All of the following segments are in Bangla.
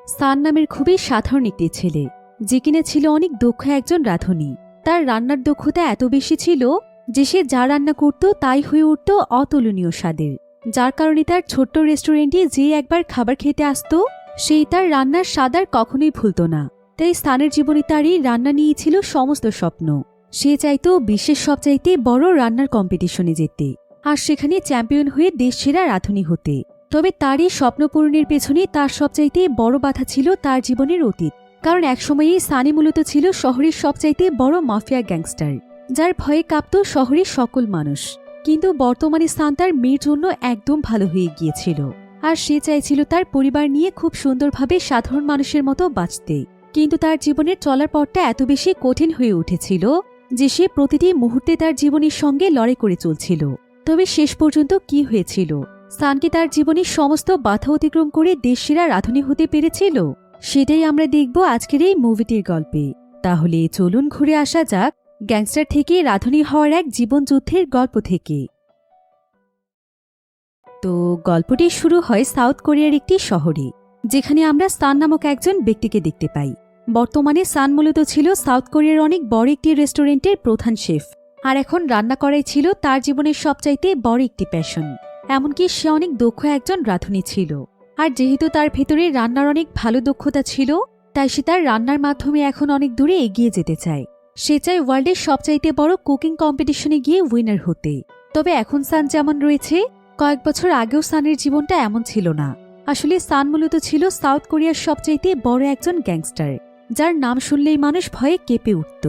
সান নামের খুবই সাধারণ একটি ছেলে, যে কিনা ছিল অনেক দক্ষ একজন রাঁধুনি। তার রান্নার দক্ষতা এত বেশি ছিল যে সে যা রান্না করত তাই হয়ে উঠত অতুলনীয় স্বাদের, যার কারণে তার ছোট্ট রেস্টুরেন্টে যে একবার খাবার খেতে আসত সেই তার রান্নার স্বাদ আর কখনোই ভুলত না। তাই সানের জীবনে তার এই রান্না নিয়ে ছিল সমস্ত স্বপ্ন। সে চাইতো বিশ্বের সবচাইতে বড় রান্নার কম্পিটিশনে যেতে আর সেখানে চ্যাম্পিয়ন হয়ে দেশসেরা রাঁধুনি হতে। তবে তার এই স্বপ্ন পূরণের পেছনে তার সবচাইতে বড় বাধা ছিল তার জীবনের অতীত। কারণ একসময়ে সানি মূলত ছিল শহরের সবচাইতে বড় মাফিয়া গ্যাংস্টার, যার ভয়ে কাঁপত শহরের সকল মানুষ। কিন্তু বর্তমানে সান তার মেয়ের জন্য একদম ভালো হয়ে গিয়েছিল, আর সে চাইছিল তার পরিবার নিয়ে খুব সুন্দরভাবে সাধারণ মানুষের মতো বাঁচতে। কিন্তু তার জীবনের চলার পথটা এত বেশি কঠিন হয়ে উঠেছিল যে সে প্রতিটি মুহূর্তে তার জীবনের সঙ্গে লড়াই করে চলছিল। তবে শেষ পর্যন্ত কি হয়েছিল? সান কি তার জীবনের সমস্ত বাধা অতিক্রম করে দেশসেরা রাঁধুনি হতে পেরেছিল? সেটাই আমরা দেখব আজকের এই মুভিটির গল্পে। তাহলে চলুন ঘুরে আসা যাক গ্যাংস্টার থেকে রাঁধুনি হওয়ার এক জীবনযুদ্ধের গল্প থেকে। তো গল্পটি শুরু হয় সাউথ কোরিয়ার একটি শহরে, যেখানে আমরা সান নামক একজন ব্যক্তিকে দেখতে পাই। বর্তমানে সান মূলত ছিল সাউথ কোরিয়ার অনেক বড় একটি রেস্টুরেন্টের প্রধান শেফ, আর এখন রান্না করাই ছিল তার জীবনের সবচাইতে বড় একটি প্যাশন। এমনকি সে অনেক দক্ষ একজন রাঁধুনি ছিল, আর যেহেতু তার ভেতরে রান্নার অনেক ভালো দক্ষতা ছিল তাই সে তার রান্নার মাধ্যমে এখন অনেক দূরে এগিয়ে যেতে চায়। সে চায় ওয়ার্ল্ডের সবচাইতে বড় কুকিং কম্পিটিশনে গিয়ে উইনার হতে। তবে এখন সান যেমন রয়েছে, কয়েক বছর আগেও সানের জীবনটা এমন ছিল না। আসলে সান মূলত ছিল সাউথ কোরিয়ার সবচাইতে বড় একজন গ্যাংস্টার, যার নাম শুনলেই মানুষ ভয়ে কেঁপে উঠত।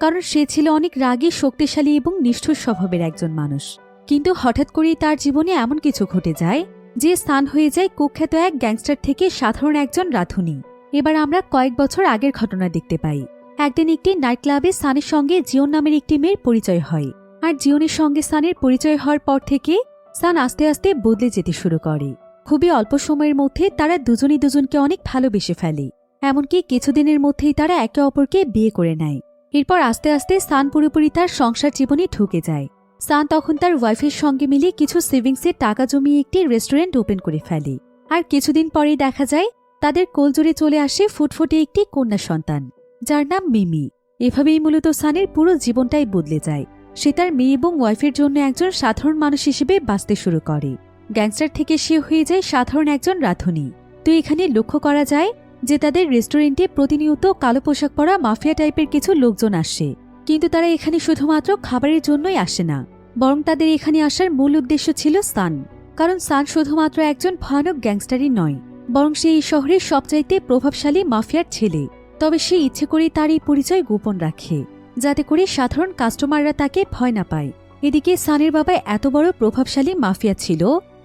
কারণ সে ছিল অনেক রাগী, শক্তিশালী এবং নিষ্ঠুর স্বভাবের একজন মানুষ। কিন্তু হঠাৎ করেই তার জীবনে এমন কিছু ঘটে যায় যে সান হয়ে যায় কুখ্যাত এক গ্যাংস্টার থেকে সাধারণ একজন রাঁধুনি। এবার আমরা কয়েক বছর আগের ঘটনা দেখতে পাই। একদিন একটি নাইট ক্লাবে সানের সঙ্গে জিওন নামের একটি মেয়ের পরিচয় হয়, আর জিওনের সঙ্গে সানের পরিচয় হওয়ার পর থেকে সান আস্তে আস্তে বদলে যেতে শুরু করে। খুবই অল্প সময়ের মধ্যে তারা দুজনই দুজনকে অনেক ভালোবেসে ফেলে, এমনকি কিছুদিনের মধ্যেই তারা একে অপরকে বিয়ে করে নেয়। এরপর আস্তে আস্তে সান পুরোপুরি তার সংসার জীবনে ঢুকে যায়। সান তখন তার ওয়াইফের সঙ্গে মিলে কিছু সেভিংসের টাকা জমিয়ে একটি রেস্টুরেন্ট ওপেন করে ফেলে। আর কিছুদিন পরেই দেখা যায় তাদের কোলজোরে চলে আসে ফুটফুটে একটি কন্যা সন্তান, যার নাম মিমি। এভাবেই মূলত সানের পুরো জীবনটাই বদলে যায়। সে তার মেয়ে এবং ওয়াইফের জন্য একজন সাধারণ মানুষ হিসেবে বাঁচতে শুরু করে। গ্যাংস্টার থেকে সে হয়ে যায় সাধারণ একজন রাঁধুনি। তো এখানে লক্ষ্য করা যায় যে তাদের রেস্টুরেন্টে প্রতিনিয়ত কালো পোশাক পরা মাফিয়া টাইপের কিছু লোকজন আসে। কিন্তু তারা এখানে শুধুমাত্র খাবারের জন্যই আসে না, বরং তাদের এখানে আসার মূল উদ্দেশ্য ছিল সান। কারণ সান শুধুমাত্র একজন ভয়ানক গ্যাংস্টারই নয়, বরং সে এই শহরের সবচাইতে প্রভাবশালী মাফিয়ার ছেলে। তবে সে ইচ্ছে করে তার এই পরিচয় গোপন রাখে, যাতে করে সাধারণ কাস্টমাররা তাকে ভয় না পায়। এদিকে সানের বাবা এত বড় প্রভাবশালী মাফিয়া ছিল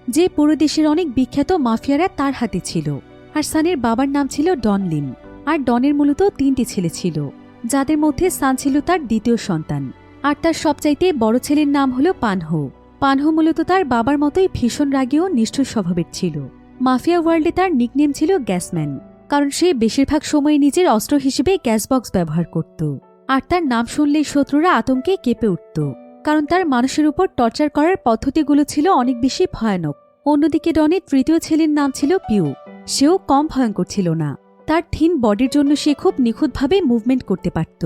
যে পুরো দেশের অনেক বিখ্যাত মাফিয়ারা তার হাতে ছিল। আর সানের বাবার নাম ছিল ডন লিম। আর ডনের মূলত 3টি ছেলে ছিল, যাদের মধ্যে সান ছিল তার দ্বিতীয় সন্তান। আর তার সবচাইতে বড় ছেলের নাম হলো পানহো। পানহো মূলত তার বাবার মতোই ভীষণ রাগী ও নিষ্ঠুর স্বভাবের ছিল। মাফিয়া ওয়ার্ল্ডে তার নিকনেম ছিল গ্যাসম্যান, কারণ সে বেশিরভাগ সময় নিজের অস্ত্র হিসেবে গ্যাস বক্স ব্যবহার করত। আর তার নাম শুনলেই শত্রুরা আতঙ্কে কেঁপে উঠত, কারণ তার মানুষের উপর টর্চার করার পদ্ধতিগুলো ছিল অনেক বেশি ভয়ানক। অন্যদিকে ডনের তৃতীয় ছেলের নাম ছিল পিউ। সেও কম ভয়ঙ্কর ছিল না। তার থিন বডির জন্য সে খুব নিখুঁতভাবে মুভমেন্ট করতে পারত,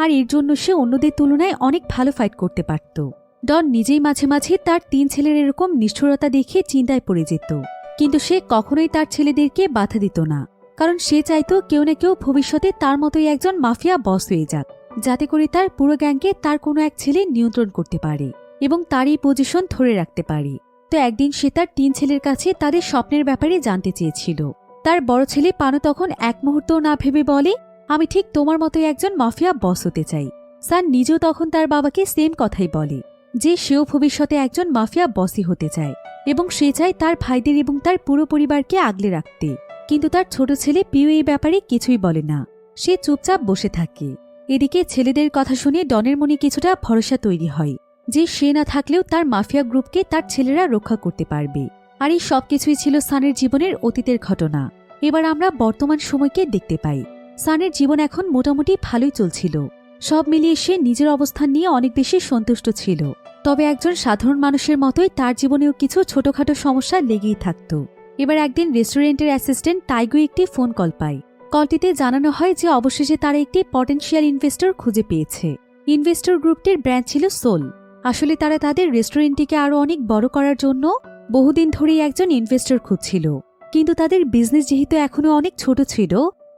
আর এর জন্য সে অন্যদের তুলনায় অনেক ভালো ফাইট করতে পারত। ডন নিজেই মাঝে মাঝে তার 3 ছেলের এরকম নিষ্ঠুরতা দেখে চিন্তায় পড়ে যেত, কিন্তু সে কখনোই তার ছেলেদেরকে বাধা দিত না। কারণ সে চাইতো কেউ না কেউ ভবিষ্যতে তার মতোই একজন মাফিয়া বস হয়ে যাক, যাতে করে তার পুরো গ্যাংকে তার কোনো এক ছেলে নিয়ন্ত্রণ করতে পারে এবং তার এই পজিশন ধরে রাখতে পারে। তো একদিন সে তার 3 ছেলের কাছে তাদের স্বপ্নের ব্যাপারে জানতে চেয়েছিল। তার বড় ছেলে পানো তখন এক মুহূর্তও না ভেবে বলে, আমি ঠিক তোমার মতোই একজন মাফিয়া বস হতে চাই। সান নিজেও তখন তার বাবাকে সেম কথাই বলে যে সেও ভবিষ্যতে একজন মাফিয়া বসই হতে চায় এবং সে চায় তার ভাইদের এবং তার পুরো পরিবারকে আগলে রাখতে। কিন্তু তার ছোট ছেলে পিউ এই ব্যাপারে কিছুই বলে না, সে চুপচাপ বসে থাকে। এদিকে ছেলেদের কথা শুনে ডনের মনে কিছুটা ভরসা তৈরি হয় যে সে না থাকলেও তার মাফিয়া গ্রুপকে তার ছেলেরা রক্ষা করতে পারবে। আর এই সবকিছুই ছিল সানের জীবনের অতীতের ঘটনা। এবার আমরা বর্তমান সময়কে দেখতে পাই। সানের জীবন এখন মোটামুটি ভালোই চলছিল। সব মিলিয়ে সে নিজের অবস্থান নিয়ে অনেক বেশি সন্তুষ্ট ছিল। তবে একজন সাধারণ মানুষের মতোই তার জীবনেও কিছু ছোটখাটো সমস্যা লেগেই থাকত। এবার একদিন রেস্টুরেন্টের অ্যাসিস্ট্যান্ট টাইগো একটি ফোন কল পায়। কলটিতে জানানো হয় যে অবশেষে তারা একটি পটেনশিয়াল ইনভেস্টর খুঁজে পেয়েছে। ইনভেস্টর গ্রুপটির ব্র্যান্ড ছিল সোল। আসলে তারা তাদের রেস্টুরেন্টটিকে আরও অনেক বড় করার জন্য বহুদিন ধরেই একজন ইনভেস্টর খুঁজছিল, কিন্তু তাদের বিজনেস যেহেতু এখনও অনেক ছোট ছিল,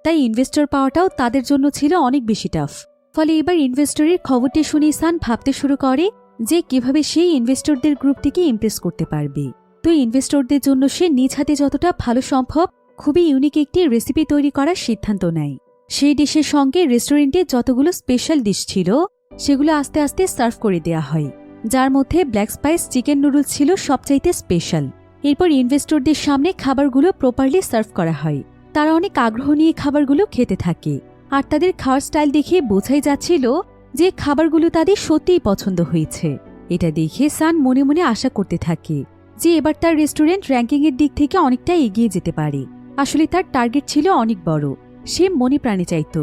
তাই ইনভেস্টর পাওয়াটাও তাদের জন্য ছিল অনেক বেশি টাফ। ফলে এবার ইনভেস্টরের খবরটি শুনে সান ভাবতে শুরু করে যে কিভাবে সেই ইনভেস্টরদের গ্রুপটিকে ইমপ্রেস করতে পারবে। তো ইনভেস্টরদের জন্য সে নিজ হাতে যতটা ভালো সম্ভব খুবই ইউনিক একটি রেসিপি তৈরি করার সিদ্ধান্ত নেয়। সেই ডিশের সঙ্গে রেস্টুরেন্টে যতগুলো স্পেশাল ডিশ ছিল সেগুলো আস্তে আস্তে সার্ভ করে দেয়া হয়, যার মধ্যে ব্ল্যাক স্পাইস চিকেন নুডলস ছিল সবচাইতে স্পেশাল। এরপর ইনভেস্টরদের সামনে খাবারগুলো প্রপারলি সার্ভ করা হয়। তারা অনেক আগ্রহ নিয়ে খাবারগুলো খেতে থাকে, আর তাদের খাওয়ার স্টাইল দেখে বোঝাই যাচ্ছিল যে খাবারগুলো তাদের সত্যিই পছন্দ হয়েছে। এটা দেখে সান মনে মনে আশা করতে থাকে যে এবার তার রেস্টুরেন্ট র্যাঙ্কিংয়ের দিক থেকে অনেকটা এগিয়ে যেতে পারে। আসলে তার টার্গেট ছিল অনেক বড়। সে মনে প্রাণে চাইত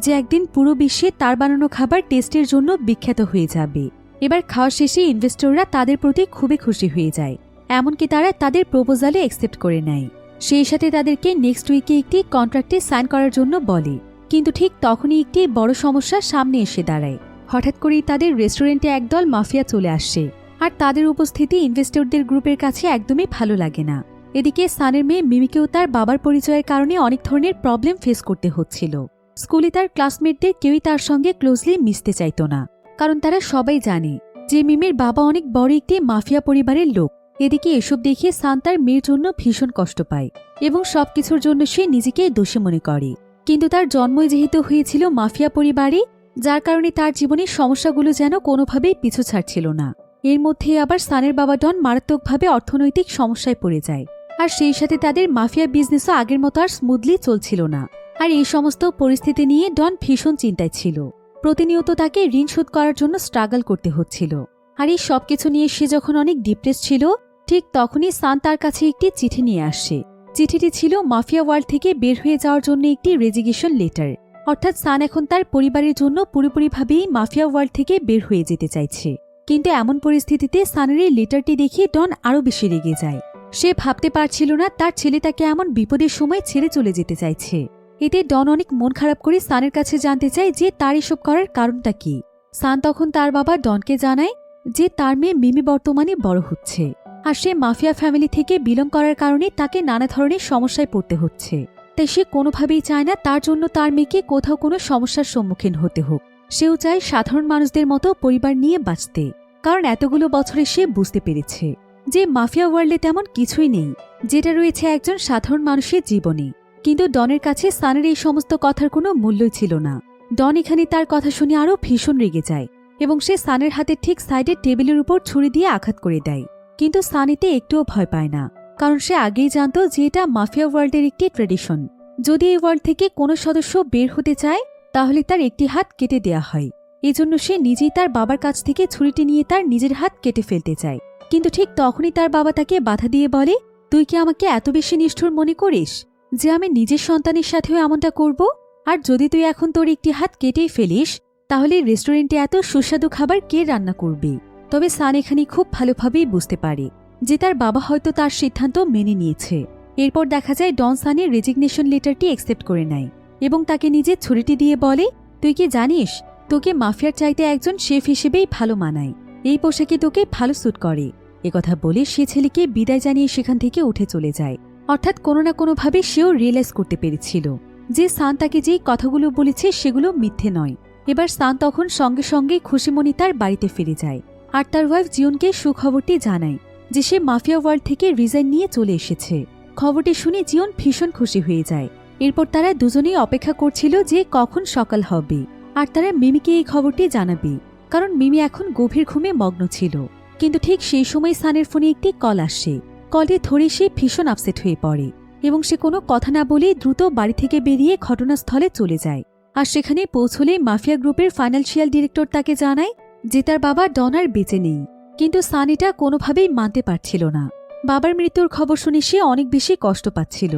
যে একদিন পুরো বিশ্বে তার বানানো খাবার টেস্টের জন্য বিখ্যাত হয়ে যাবে। এবার খাওয়া শেষে ইনভেস্টররা তাদের প্রতি খুবই খুশি হয়ে যায়, এমনকি তারা তাদের প্রপোজালে অ্যাকসেপ্ট করে নেয়। সেই সাথে তাদেরকে নেক্সট উইকে একটি কন্ট্রাক্টে সাইন করার জন্য বলে। কিন্তু ঠিক তখনই একটি বড় সমস্যা সামনে এসে দাঁড়ায়। হঠাৎ করেই তাদের রেস্টুরেন্টে একদল মাফিয়া চলে আসে, আর তাদের উপস্থিতি ইনভেস্টরদের গ্রুপের কাছে একদমই ভালো লাগে না। এদিকে সানের মেয়ে মিমিকেও তার বাবার পরিচয়ের কারণে অনেক ধরনের প্রবলেম ফেস করতে হচ্ছিল। স্কুলে তার ক্লাসমেটদের কেউই তার সঙ্গে ক্লোজলি মিশতে চাইত না, কারণ তারা সবাই জানে যে মিমির বাবা অনেক বড় একটি মাফিয়া পরিবারের লোক। এদিকে এসব দেখে সান তার মেয়ের জন্য ভীষণ কষ্ট পায় এবং সবকিছুর জন্য সে নিজেকে দোষী মনে করে। কিন্তু তার জন্মই যেহেতু হয়েছিল মাফিয়া পরিবারে, যার কারণে তার জীবনের সমস্যাগুলো যেন কোনোভাবেই পিছু ছাড়ছিল না। এর মধ্যে আবার সানের বাবা ডন মারাত্মকভাবে অর্থনৈতিক সমস্যায় পড়ে যায়, আর সেই সাথে তাদের মাফিয়া বিজনেসও আগের মতো আর স্মুথলি চলছিল না। আর এই সমস্ত পরিস্থিতি নিয়ে ডন ভীষণ চিন্তায় ছিল। প্রতিনিয়ত তাকে ঋণ শোধ করার জন্য স্ট্রাগল করতে হচ্ছিল। আর এই সবকিছু নিয়ে সে যখন অনেক ডিপ্রেস ছিল, ঠিক তখনই সান তার কাছে একটি চিঠি নিয়ে আসে। চিঠিটি ছিল মাফিয়া ওয়ার্ল্ড থেকে বের হয়ে যাওয়ার জন্য একটি রেজিগনেশন লেটার। অর্থাৎ সান এখন তার পরিবারের জন্য পুরোপুরিভাবেই মাফিয়া ওয়ার্ল্ড থেকে বের হয়ে যেতে চাইছে। কিন্তু এমন পরিস্থিতিতে সানের এই লেটারটি দেখে ডন আরও বেশি রেগে যায়। সে ভাবতে পারছিল না তার ছেলে তাকে এমন বিপদের সময় ছেড়ে চলে যেতে চাইছে। এতে ডন অনেক মন খারাপ করে সানের কাছে জানতে চায় যে তার এসব করার কারণটা কি। সান তখন তার বাবা ডনকে জানায় যে তার মেয়ে মিমি বর্তমানে বড় হচ্ছে, আর সে মাফিয়া ফ্যামিলি থেকে বিলং করার কারণে তাকে নানা ধরনের সমস্যায় পড়তে হচ্ছে। তাই সে কোনোভাবেই চায় না তার জন্য তার মেয়েকে কোথাও কোনো সমস্যার সম্মুখীন হতে হোক। সেও চায় সাধারণ মানুষদের মতো পরিবার নিয়ে বাঁচতে, কারণ এতগুলো বছরে সে বুঝতে পেরেছে যে মাফিয়া ওয়ার্ল্ডে তেমন কিছুই নেই যেটা রয়েছে একজন সাধারণ মানুষের জীবনে। কিন্তু ডনের কাছে সানের এই সমস্ত কথার কোনো মূল্যই ছিল না। ডন এখানে তার কথা শুনে আরও ভীষণ রেগে যায় এবং সে সানের হাতের ঠিক সাইডের টেবিলের উপর ছুরি দিয়ে আঘাত করে দেয়। কিন্তু সান এতে একটুও ভয় পায় না, কারণ সে আগেই জানত যে এটা মাফিয়া ওয়ার্ল্ডের একটি ট্র্যাডিশন। যদি এই ওয়ার্ল্ড থেকে কোনো সদস্য বের হতে চায় তাহলে তার একটি হাত কেটে দেয়া হয়। এজন্য সে নিজেই তার বাবার কাছ থেকে ছুরিটি নিয়ে তার নিজের হাত কেটে ফেলতে চায়। কিন্তু ঠিক তখনই তার বাবা তাকে বাধা দিয়ে বলে, তুই কি আমাকে এত বেশি নিষ্ঠুর মনে করিস যে আমি নিজের সন্তানের সাথেও এমনটা করব? আর যদি তুই এখন তোর একটি হাত কেটেই ফেলিস তাহলে রেস্টুরেন্টে এত সুস্বাদু খাবার কে রান্না করবে? তবে সান এখানে খুব ভালোভাবেই বুঝতে পারে যে তার বাবা হয়তো তার সিদ্ধান্ত মেনে নিয়েছে। এরপর দেখা যায় ডন সানের রেজিগনেশন লেটারটি অ্যাকসেপ্ট করে নেয় এবং তাকে নিজের ছুরিটি দিয়ে বলে, তুই কি জানিস তোকে মাফিয়ার চাইতে একজন শেফ হিসেবেই ভালো মানায়, এই পোশাকে তোকে ভালো স্যুট করে। একথা বলে সে ছেলেকে বিদায় জানিয়ে সেখান থেকে উঠে চলে যায়। অর্থাৎ কোনো না কোনোভাবে সেও রিয়েলাইজ করতে পেরেছিল যে সান তাকে যেই কথাগুলো বলেছে সেগুলো মিথ্যে নয়। এবার সান তখন সঙ্গে সঙ্গে খুশিমনি তার বাড়িতে ফিরে যায় আর তার ওয়াইফ জিওনকে সুখবরটি জানায় যে সে মাফিয়া ওয়ার্ল্ড থেকে রিজাইন নিয়ে চলে এসেছে। খবরটি শুনে জিওন ভীষণ খুশি হয়ে যায়। এরপর তারা দুজনেই অপেক্ষা করছিল যে কখন সকাল হবে আর তারা মিমিকে এই খবরটি জানাবে, কারণ মিমি এখন গভীর ঘুমে মগ্ন ছিল। কিন্তু ঠিক সেই সময় সানের ফোনে একটি কল আসে। কলটি ধরে সে ভীষণ আপসেট হয়ে পড়ে এবং সে কোনো কথা না বলে দ্রুত বাড়ি থেকে বেরিয়ে ঘটনাস্থলে চলে যায়। আর সেখানে পৌঁছলে মাফিয়া গ্রুপের ফাইন্যান্সিয়াল ডিরেক্টর তাকে জানায় যে তার বাবা ডন আর বেঁচে নেই। কিন্তু সান এটা কোনোভাবেই মানতে পারছিল না। বাবার মৃত্যুর খবর শুনে সে অনেক বেশি কষ্ট পাচ্ছিল।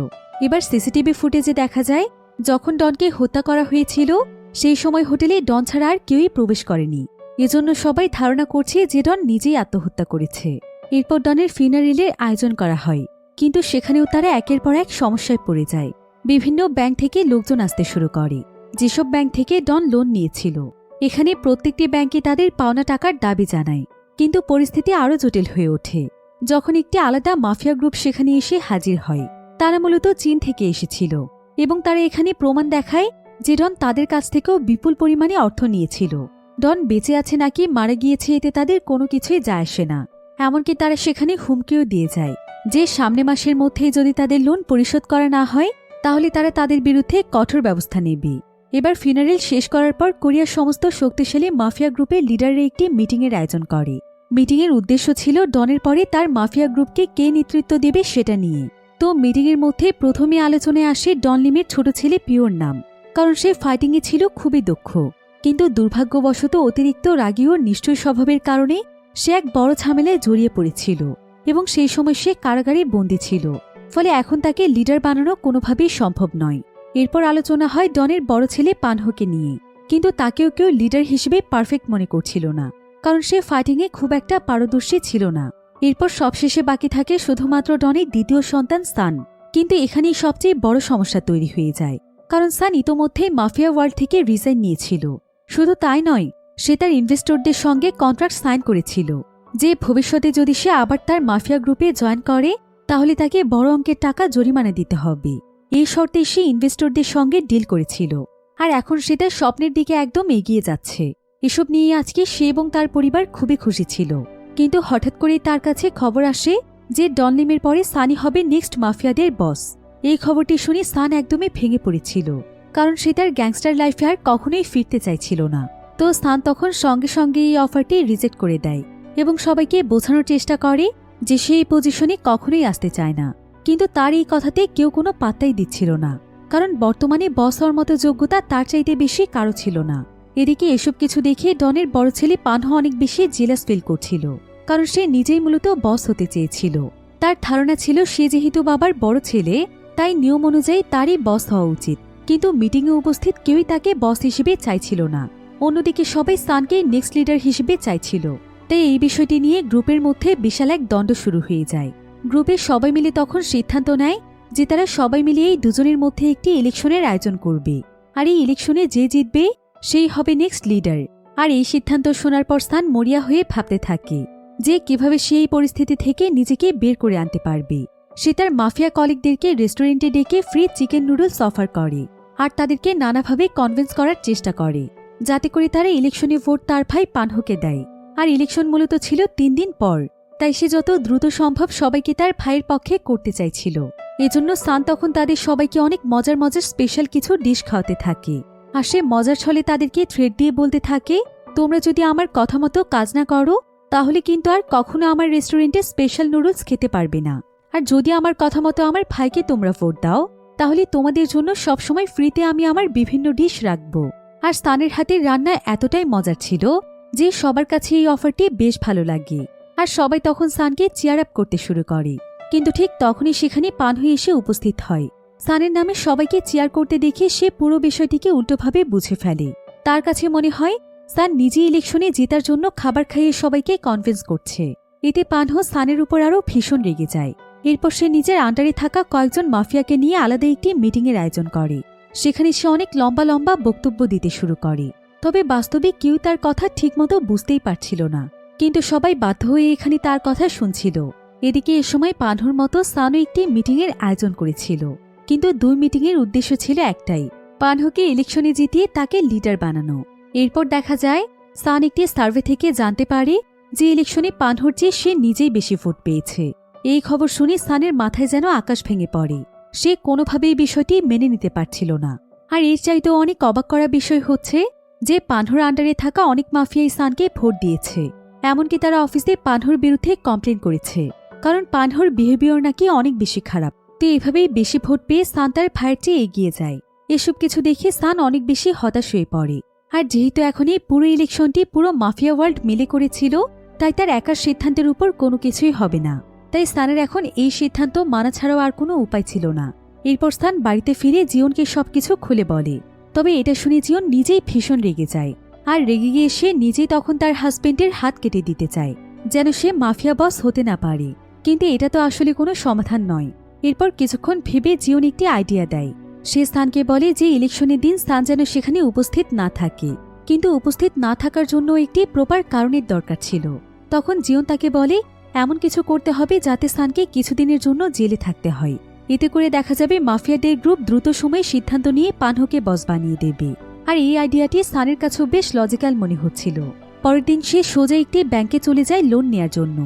এবার সিসিটিভি ফুটেজে দেখা যায় যখন ডনকে হত্যা করা হয়েছিল সেই সময় হোটেলে ডন ছাড়া আর কেউই প্রবেশ করেনি। এজন্য সবাই ধারণা করছে যে ডন নিজেই আত্মহত্যা করেছে। এরপর ডনের ফিনারেলের আয়োজন করা হয় কিন্তু সেখানেও তারা একের পর এক সমস্যায় পড়ে যায়। বিভিন্ন ব্যাংক থেকে লোকজন আসতে শুরু করে, যেসব ব্যাংক থেকে ডন লোন নিয়েছিল। এখানে প্রত্যেকটি ব্যাংকে তাদের পাওনা টাকার দাবি জানায়। কিন্তু পরিস্থিতি আরও জটিল হয়ে ওঠে যখন একটি আলাদা মাফিয়া গ্রুপ সেখানে এসে হাজির হয়। তারা মূলত চীন থেকে এসেছিল এবং তারা এখানে প্রমাণ দেখায় যে ডন তাদের কাছ থেকেও বিপুল পরিমাণে অর্থ নিয়েছিল। ডন বেঁচে আছে নাকি মারা গিয়েছে এতে তাদের কোনো কিছুই যায় আসে না। এমনকি তারা সেখানে হুমকিও দিয়ে যায় যে সামনে মাসের মধ্যে যদি তাদের লোন পরিশোধ করা না হয় তাহলে তারা তাদের বিরুদ্ধে কঠোর ব্যবস্থা নেবে। এবার ফিনারেল শেষ করার পর কোরিয়ার সমস্ত শক্তিশালী মাফিয়া গ্রুপের লিডাররা একটি মিটিংয়ের আয়োজন করে। মিটিংয়ের উদ্দেশ্য ছিল ডনের পরে তার মাফিয়া গ্রুপকে কে নেতৃত্ব দেবে সেটা নিয়ে। তো মিটিংয়ের মধ্যে প্রথমে আলোচনায় আসে ডন লিমের ছোট ছেলে পিওর নাম, কারণ সে ফাইটিংয়ে ছিল খুবই দক্ষ। কিন্তু দুর্ভাগ্যবশত অতিরিক্ত রাগী ও নিষ্ঠুর স্বভাবের কারণে সে এক বড় ঝামেলায় জড়িয়ে পড়েছিল এবং সেই সময় সে কারাগারে বন্দী ছিল। ফলে এখন তাকে লিডার বানানো কোনোভাবেই সম্ভব নয়। এরপর আলোচনা হয় ডনের বড় ছেলে পানহোকে নিয়ে, কিন্তু তাকেও কেউ লিডার হিসেবে পারফেক্ট মনে করছিল না, কারণ সে ফাইটিংয়ে খুব একটা পারদর্শী ছিল না। এরপর সবশেষে বাকি থাকে শুধুমাত্র ডনের দ্বিতীয় সন্তান সান। কিন্তু এখানেই সবচেয়ে বড় সমস্যা তৈরি হয়ে যায়, কারণ সান ইতোমধ্যেই মাফিয়া ওয়ার্ল্ড থেকে রিজাইন নিয়েছিল। শুধু তাই নয়, সে তার ইনভেস্টরদের সঙ্গে কন্ট্রাক্ট সাইন করেছিল যে ভবিষ্যতে যদি সে আবার তার মাফিয়া গ্রুপে জয়েন করে তাহলে তাকে বড় অঙ্কের টাকা জরিমানা দিতে হবে। এই শর্তে সে ইনভেস্টরদের সঙ্গে ডিল করেছিল, আর এখন সে তার স্বপ্নের দিকে একদম এগিয়ে যাচ্ছে। এসব নিয়ে আজকে সে এবং তার পরিবার খুবই খুশি ছিল। কিন্তু হঠাৎ করেই তার কাছে খবর আসে যে ডন লিমের পরে সানি হবে নেক্সট মাফিয়াদের বস। এই খবরটি শুনে সান একদমই ভেঙে পড়েছিল, কারণ সে তার গ্যাংস্টার লাইফে আর কখনোই ফিরতে চাইছিল না। তো সান তখন সঙ্গে সঙ্গে এই অফারটি রিজেক্ট করে দেয় এবং সবাইকে বোঝানোর চেষ্টা করে যে সে এই পজিশনে কখনোই আসতে চায় না। কিন্তু তার এই কথাতে কেউ কোনো পাত্তাই দিচ্ছিল না, কারণ বর্তমানে বস হওয়ার মতো যোগ্যতা তার চাইতে বেশি কারো ছিল না। এদিকে এসব কিছু দেখে ডনের বড় ছেলে পানহো অনেক বেশি জেলাস ফিল করছিল, কারণ সে নিজেই মূলত বস হতে চেয়েছিল। তার ধারণা ছিল সে যেহেতু বাবার বড় ছেলে তাই নিয়ম অনুযায়ী তারই বস হওয়া উচিত। কিন্তু মিটিংয়ে উপস্থিত কেউই তাকে বস হিসেবে চাইছিল না। অন্যদিকে সবাই সানকে নেক্সট লিডার হিসেবে চাইছিল। তাই এই বিষয়টি নিয়ে গ্রুপের মধ্যে বিশাল এক দ্বন্দ্ব শুরু হয়ে যায়। গ্রুপের সবাই মিলে তখন সিদ্ধান্ত নেয় যে তারা সবাই মিলে এই দুজনের মধ্যে একটি ইলেকশনের আয়োজন করবে, আর এই ইলেকশনে যে জিতবে সেই হবে নেক্সট লিডার। আর এই সিদ্ধান্ত শোনার পর সান মরিয়া হয়ে ভাবতে থাকে যে কিভাবে সে এই পরিস্থিতি থেকে নিজেকে বের করে আনতে পারবে। সে তার মাফিয়া কলিগদেরকে রেস্টুরেন্টে ডেকে ফ্রি চিকেন নুডলস অফার করে আর তাদেরকে নানাভাবে কনভিন্স করার চেষ্টা করে যাতে করে তারা ইলেকশনে ভোট তার ভাই পানহোকে দেয়। আর ইলেকশন মূলত ছিল 3 দিন পর, তাই সে যত দ্রুত সম্ভব সবাইকে তার ভাইয়ের পক্ষে করতে চাইছিল। এজন্য সান তখন তাদের সবাইকে অনেক মজার মজার স্পেশাল কিছু ডিশ খাওয়াতে থাকে। আর সে মজার ছলে তাদেরকে থ্রেট দিয়ে বলতে থাকে, তোমরা যদি আমার কথা মতো কাজ না করো তাহলে কিন্তু আর কখনো আমার রেস্টুরেন্টে স্পেশাল নুডলস খেতে পারবে না। আর যদি আমার কথা মতো আমার ভাইকে তোমরা ভোট দাও তাহলে তোমাদের জন্য সবসময় ফ্রিতে আমি আমার বিভিন্ন ডিশ রাখব। আর সানের হাতের রান্না এতটাই মজার ছিল যে সবার কাছে এই অফারটি বেশ ভালো লাগে। আর সবাই তখন সানকে চিয়ার আপ করতে শুরু করে। কিন্তু ঠিক তখনই সেখানে পানহো এসে উপস্থিত হয়। সানের নামে সবাইকে চিয়ার করতে দেখে সে পুরো বিষয়টিকে উল্টোভাবে বুঝে ফেলে। তার কাছে মনে হয় সান নিজে ইলেকশনে জেতার জন্য খাবার খাইয়ে সবাইকে কনভিন্স করছে। এতে পানহো সানের উপর আরও ভীষণ রেগে যায়। এরপর সে নিজের আন্ডারে থাকা কয়েকজন মাফিয়াকে নিয়ে আলাদা একটি মিটিংয়ের আয়োজন করে। সেখানে সে অনেক লম্বা লম্বা বক্তব্য দিতে শুরু করে। তবে বাস্তবে কেউ তার কথা ঠিকমতো বুঝতেই পারছিল না, কিন্তু সবাই বাধ্য হয়ে এখানে তার কথা শুনছিল। এদিকে এ সময় পানহোর মতো সানও একটি মিটিংয়ের আয়োজন করেছিল, কিন্তু 2 মিটিংয়ের উদ্দেশ্য ছিল একটাই, পানহোকে ইলেকশনে জিতিয়ে তাকে লিডার বানানো। এরপর দেখা যায় সান একটি সার্ভে থেকে জানতে পারে যে ইলেকশনে পানহোর চেয়ে সে নিজেই বেশি ভোট পেয়েছে। এই খবর শুনে সানের মাথায় যেন আকাশ ভেঙে পড়ে। সে কোনোভাবেই বিষয়টি মেনে নিতে পারছিল না। আর এর চাইতেও অনেক অবাক করা বিষয় হচ্ছে যে পানহোর আন্ডারে থাকা অনেক মাফিয়াই সানকে ভোট দিয়েছে। এমনকি তারা অফিসে পানহোর বিরুদ্ধে কমপ্লেন করেছে, কারণ পানহোর বিহেভিয়ার নাকি অনেক বেশি খারাপ। তো এভাবেই বেশি ভোট পেয়ে সান তার ভাইয়ের চেয়ে এগিয়ে যায়। এসব কিছু দেখে সান অনেক বেশি হতাশ হয়ে পড়ে। আর যেহেতু এখন এই পুরো ইলেকশনটি পুরো মাফিয়া ওয়ার্ল্ড মিলে করেছিল, তাই তার একার সিদ্ধান্তের উপর কোনো কিছুই হবে না। তাই সানের এখন এই সিদ্ধান্ত মানা ছাড়াও আর কোনো উপায় ছিল না। এরপর সান বাড়িতে ফিরে জিওনকে সবকিছু খুলে বলে। তবে এটা শুনে জিওন নিজেই ভীষণ রেগে যায়। আর রেগে গিয়ে সে নিজেই তখন তার হাজবেন্ডের হাত কেটে দিতে চায়, যেন সে মাফিয়া বস হতে না পারে। কিন্তু এটা তো আসলে কোনো সমাধান নয়। এরপর কিছুক্ষণ ভেবে জিওন একটি আইডিয়া দেয়। সে সানকে বলে যে ইলেকশনের দিন সান যেন সেখানে উপস্থিত না থাকে, কিন্তু উপস্থিত না থাকার জন্য একটি প্রপার কারণের দরকার ছিল। তখন জিওন তাকে বলে এমন কিছু করতে হবে যাতে সানকে কিছুদিনের জন্য জেলে থাকতে হয়। এতে করে দেখা যাবে মাফিয়াদের গ্রুপ দ্রুত সময়ে সিদ্ধান্ত নিয়ে পানহোকে বস বানিয়ে দেবে। আর এই আইডিয়াটি সানের কাছেও বেশ লজিক্যাল মনে হচ্ছিল। পরের দিন সে সোজা একটি ব্যাংকে চলে যায় লোন নেয়ার জন্য,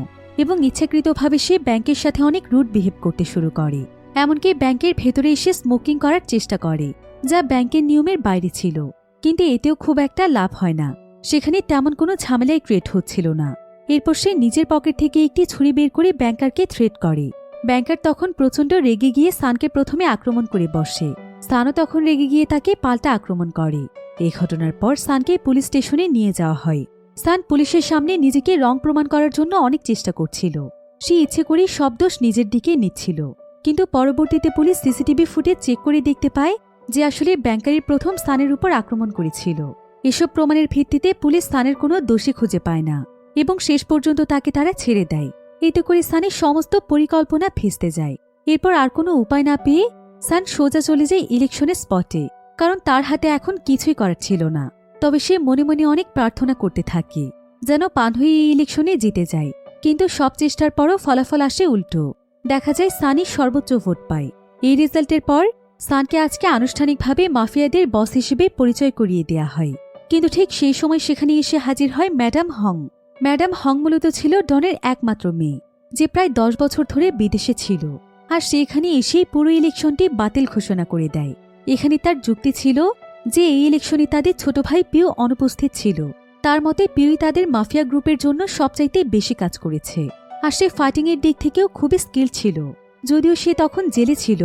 এবং ইচ্ছাকৃতভাবে সে ব্যাংকের সাথে অনেক রুড বিহেভ করতে শুরু করে। এমনকি ব্যাংকের ভেতরে এসে স্মোকিং করার চেষ্টা করে, যা ব্যাংকের নিয়মের বাইরে ছিল। কিন্তু এতেও খুব একটা লাভ হয় না, সেখানে তেমন কোনো ঝামেলাই ক্রিয়েট হচ্ছিল না। এরপর সে নিজের পকেট থেকে একটি ছুরি বের করে ব্যাংকারকে থ্রেট করে। ব্যাংকার তখন প্রচণ্ড রেগে গিয়ে সানকে প্রথমে আক্রমণ করে বসে। সানও তখন রেগে গিয়ে তাকে পাল্টা আক্রমণ করে। এই ঘটনার পর সানকে পুলিশ স্টেশনে নিয়ে যাওয়া হয়। সান পুলিশের সামনে নিজেকে রং প্রমাণ করার জন্য অনেক চেষ্টা করছিল। সে ইচ্ছে করে সব দোষ নিজের দিকে নিচ্ছিল। কিন্তু পরবর্তীতে পুলিশ সিসিটিভি ফুটেজ চেক করে দেখতে পায় যে আসলে ব্যাংকারের প্রথম সানের উপর আক্রমণ করেছিল। এসব প্রমাণের ভিত্তিতে পুলিশ সানের কোনো দোষী খুঁজে পায় না, এবং শেষ পর্যন্ত তাকে তারা ছেড়ে দেয়। এতে করে সানের সমস্ত পরিকল্পনা ভেস্তে যায়। এরপর আর কোনো উপায় না পেয়ে সান সোজা চলে যায় ইলেকশনের স্পটে, কারণ তার হাতে এখন কিছুই করার ছিল না। তবে সে মনে মনে অনেক প্রার্থনা করতে থাকে যেন পানহো এই ইলেকশনে জিতে যায়। কিন্তু সব চেষ্টার পরও ফলাফল আসে উল্টো। দেখা যায় সানই সর্বোচ্চ ভোট পায়। এই রেজাল্টের পর সানকে আজকে আনুষ্ঠানিকভাবে মাফিয়াদের বস হিসেবে পরিচয় করিয়ে দেয়া হয়। কিন্তু ঠিক সেই সময় সেখানে এসে হাজির হয় ম্যাডাম হং। ম্যাডাম হং মূলত ছিল ডনের একমাত্র মেয়ে, যে প্রায় 10 বছর ধরে বিদেশে ছিল। আর সেখানে এসেই পুরো ইলেকশনটি বাতিল ঘোষণা করে দেয়। এখানে তার যুক্তি ছিল যে এই ইলেকশনে তাদের ছোট ভাই পিউ অনুপস্থিত ছিল। তার মতে পিউই তাদের মাফিয়া গ্রুপের জন্য সবচাইতে বেশি কাজ করেছে, আর সে ফাইটিংয়ের দিক থেকেও খুবই স্কিল ছিল। যদিও সে তখন জেলে ছিল,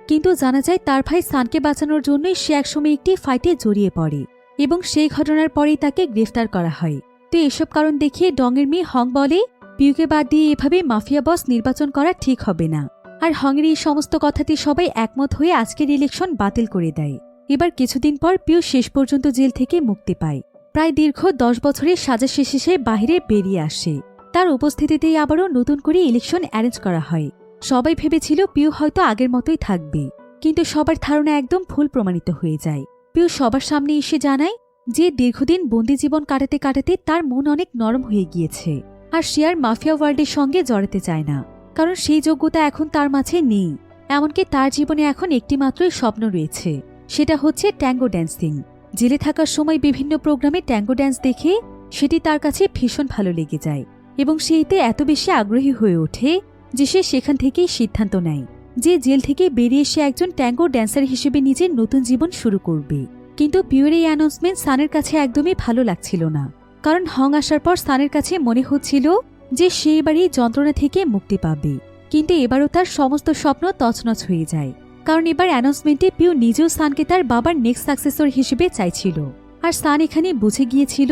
কিন্তু জানা যায় তার ভাই সানকে বাঁচানোর জন্যই সে একসময় একটি ফাইটে জড়িয়ে পড়ে, এবং সেই ঘটনার পরেই তাকে গ্রেফতার করা হয়। তো এসব কারণ দেখিয়ে ডংয়ের মেয়ে হং বলে পিউকে বাদ দিয়ে এভাবে মাফিয়া বস নির্বাচন করা ঠিক হবে না। আর হংয়ের এই সমস্ত কথাতে সবাই একমত হয়ে আজকের ইলেকশন বাতিল করে দেয়। এবার কিছুদিন পর পিউ শেষ পর্যন্ত জেল থেকে মুক্তি পায়। প্রায় দীর্ঘ 10 বছরের সাজা শেষে সে বাহিরে বেরিয়ে আসে। তার উপস্থিতিতেই আবারও নতুন করে ইলেকশন অ্যারেঞ্জ করা হয়। সবাই ভেবেছিল পিউ হয়তো আগের মতোই থাকবে, কিন্তু সবার ধারণা একদম ভুল প্রমাণিত হয়ে যায়। পিউ সবার সামনে এসে জানায় যে দীর্ঘদিন বন্দি জীবন কাটাতে কাটাতে তার মন অনেক নরম হয়ে গিয়েছে, আর সে আর মাফিয়া ওয়ার্ল্ডের সঙ্গে জড়াতে চায় না, কারণ সেই যোগ্যতা এখন তার মাঝে নেই। এমনকি তার জীবনে এখন একটি মাত্রই স্বপ্ন রয়েছে, সেটা হচ্ছে ট্যাঙ্গো ড্যান্সিং। জেলে থাকার সময় বিভিন্ন প্রোগ্রামে ট্যাঙ্গো ড্যান্স দেখে সেটি তার কাছে ভীষণ ভালো লেগে যায়, এবং সে এতে এত বেশি আগ্রহী হয়ে ওঠে যে সে সেখান থেকেই সিদ্ধান্ত নেয় যে জেল থেকে বেরিয়ে সে একজন ট্যাঙ্গো ড্যান্সার হিসেবে নিজের নতুন জীবন শুরু করবে। কিন্তু পিউর এই অ্যানাউন্সমেন্ট সানের কাছে একদমই ভালো লাগছিল না, কারণ হং আসার পর সানের কাছে মনে হচ্ছিল যে সে এবার এই যন্ত্রণা থেকে মুক্তি পাবে। কিন্তু এবারও তার সমস্ত স্বপ্ন তছনছ হয়ে যায়, কারণ এবার অ্যানাউন্সমেন্টে পিউ নিজেও সানকে তার বাবার নেক্সট সাকসেসর হিসেবে চাইছিল। আর সান এখানে বুঝে গিয়েছিল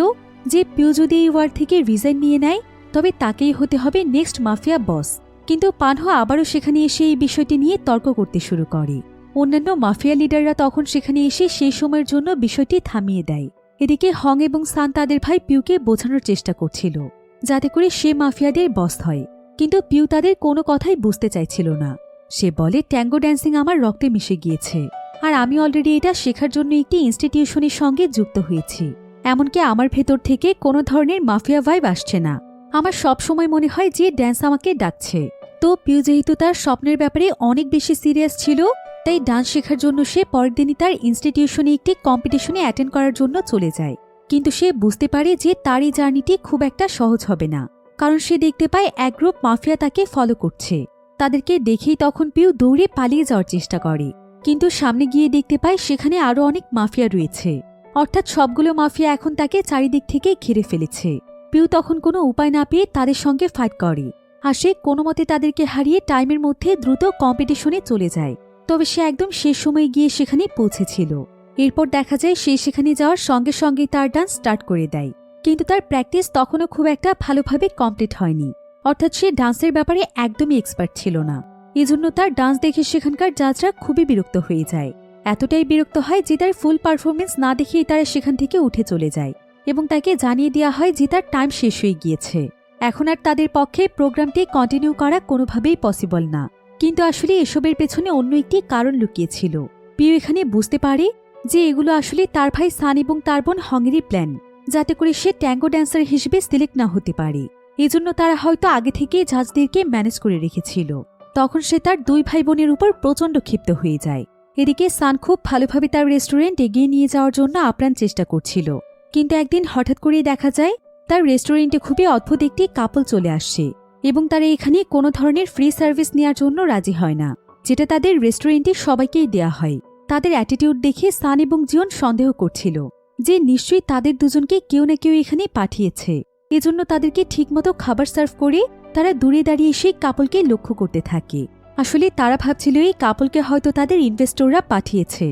যে পিউ যদি এই ওয়ার্ড থেকে রিজাইন নিয়ে নেয় তবে তাকেই হতে হবে নেক্সট মাফিয়া বস। কিন্তু পানহো আবারও সেখানে এসে এই বিষয়টি নিয়ে তর্ক করতে শুরু করে। অন্যান্য মাফিয়া লিডাররা তখন সেখানে এসে সেই সময়ের জন্য বিষয়টি থামিয়ে দেয়। এদিকে হং এবং সান তাদের ভাই পিউকে বোঝানোর চেষ্টা করছিল যাতে করে সে মাফিয়াদের বস হয়, কিন্তু পিউ তাদের কোনো কথাই বুঝতে চাইছিল না। সে বলে ট্যাঙ্গো ড্যান্সিং আমার রক্তে মিশে গিয়েছে, আর আমি অলরেডি এটা শেখার জন্য একটি ইনস্টিটিউশনের সঙ্গে যুক্ত হয়েছি। এমনকি আমার ভেতর থেকে কোনো ধরনের মাফিয়া ভাইব আসছে না। আমার সব সময় মনে হয় যে ড্যান্স আমাকে ডাকছে। তো পিউ যেহেতু তার স্বপ্নের ব্যাপারে অনেক বেশি সিরিয়াস ছিল, তাই ডান্স শেখার জন্য সে পরের দিনই তার ইনস্টিটিউশনে একটি কম্পিটিশনে অ্যাটেন্ড করার জন্য চলে যায়। কিন্তু সে বুঝতে পারে যে তার এই জার্নিটি খুব একটা সহজ হবে না, কারণ সে দেখতে পায় এক গ্রুপ মাফিয়া তাকে ফলো করছে। তাদেরকে দেখেই তখন পিউ দৌড়ে পালিয়ে যাওয়ার চেষ্টা করে, কিন্তু সামনে গিয়ে দেখতে পায় সেখানে আরও অনেক মাফিয়া রয়েছে, অর্থাৎ সবগুলো মাফিয়া এখন তাকে চারিদিক থেকে ঘিরে ফেলেছে। পিউ তখন কোনো উপায় না পেয়ে তাদের সঙ্গে ফাইট করে, আর সে কোনো মতে তাদেরকে হারিয়ে টাইমের মধ্যে দ্রুত কম্পিটিশনে চলে যায়। তবে সে একদম শেষ সময়ে গিয়ে সেখানে পৌঁছেছিল। এরপর দেখা যায় সে সেখানে যাওয়ার সঙ্গে সঙ্গেই তার ডান্স স্টার্ট করে দেয়, কিন্তু তার প্র্যাকটিস তখনও খুব একটা ভালোভাবে কমপ্লিট হয়নি, অর্থাৎ সে ডান্সের ব্যাপারে একদমই এক্সপার্ট ছিল না। এজন্য তার ডান্স দেখে সেখানকার জাজরা খুবই বিরক্ত হয়ে যায়। এতটাই বিরক্ত হয় যে তার ফুল পারফরমেন্স না দেখেই তারা সেখান থেকে উঠে চলে যায়, এবং তাকে জানিয়ে দেওয়া হয় যে তার টাইম শেষ হয়ে গিয়েছে। এখন আর তাদের পক্ষে প্রোগ্রামটি কন্টিনিউ করা কোনোভাবেই পসিবল না। কিন্তু আসলে এসবের পেছনে অন্য একটি কারণ লুকিয়েছিল। পিউ এখানে বুঝতে পারে যে এগুলো আসলে তার ভাই সান এবং তার বোন হংয়েরই প্ল্যান, যাতে করে সে ট্যাঙ্গো ড্যান্সার হিসেবে সিলেক্ট না হতে পারে। এজন্য তারা হয়তো আগে থেকেই জাজদেরকে ম্যানেজ করে রেখেছিল। তখন সে তার দুই ভাই বোনের উপর প্রচণ্ড ক্ষিপ্ত হয়ে যায়। এদিকে সান খুব ভালোভাবে তার রেস্টুরেন্ট এগিয়ে নিয়ে যাওয়ার জন্য আপ্রাণ চেষ্টা করছিল। কিন্তু একদিন হঠাৎ করেই দেখা যায় তার রেস্টুরেন্টে খুবই অদ্ভুত একটি কাপল চলে আসছে এবং তারা এখানে কোনো ধরনের ফ্রি সার্ভিস নেওয়ার জন্য রাজি হয় না, যেটা তাদের রেস্টুরেন্টে সবাইকেই দেয়া হয়। তাদের অ্যাটিটিউড দেখে সান এবং জিওন সন্দেহ করছিল যে নিশ্চয়ই তাদের দুজনকে কেউ না কেউ এখানে পাঠিয়েছে। এজন্য তাদেরকে ঠিকমতো খাবার সার্ভ করে তারা দূরে দাঁড়িয়ে সেই কাপলকে লক্ষ্য করতে থাকে। আসলে তারা ভাবছিল এই কাপলকে হয়তো তাদের ইনভেস্টররা পাঠিয়েছে,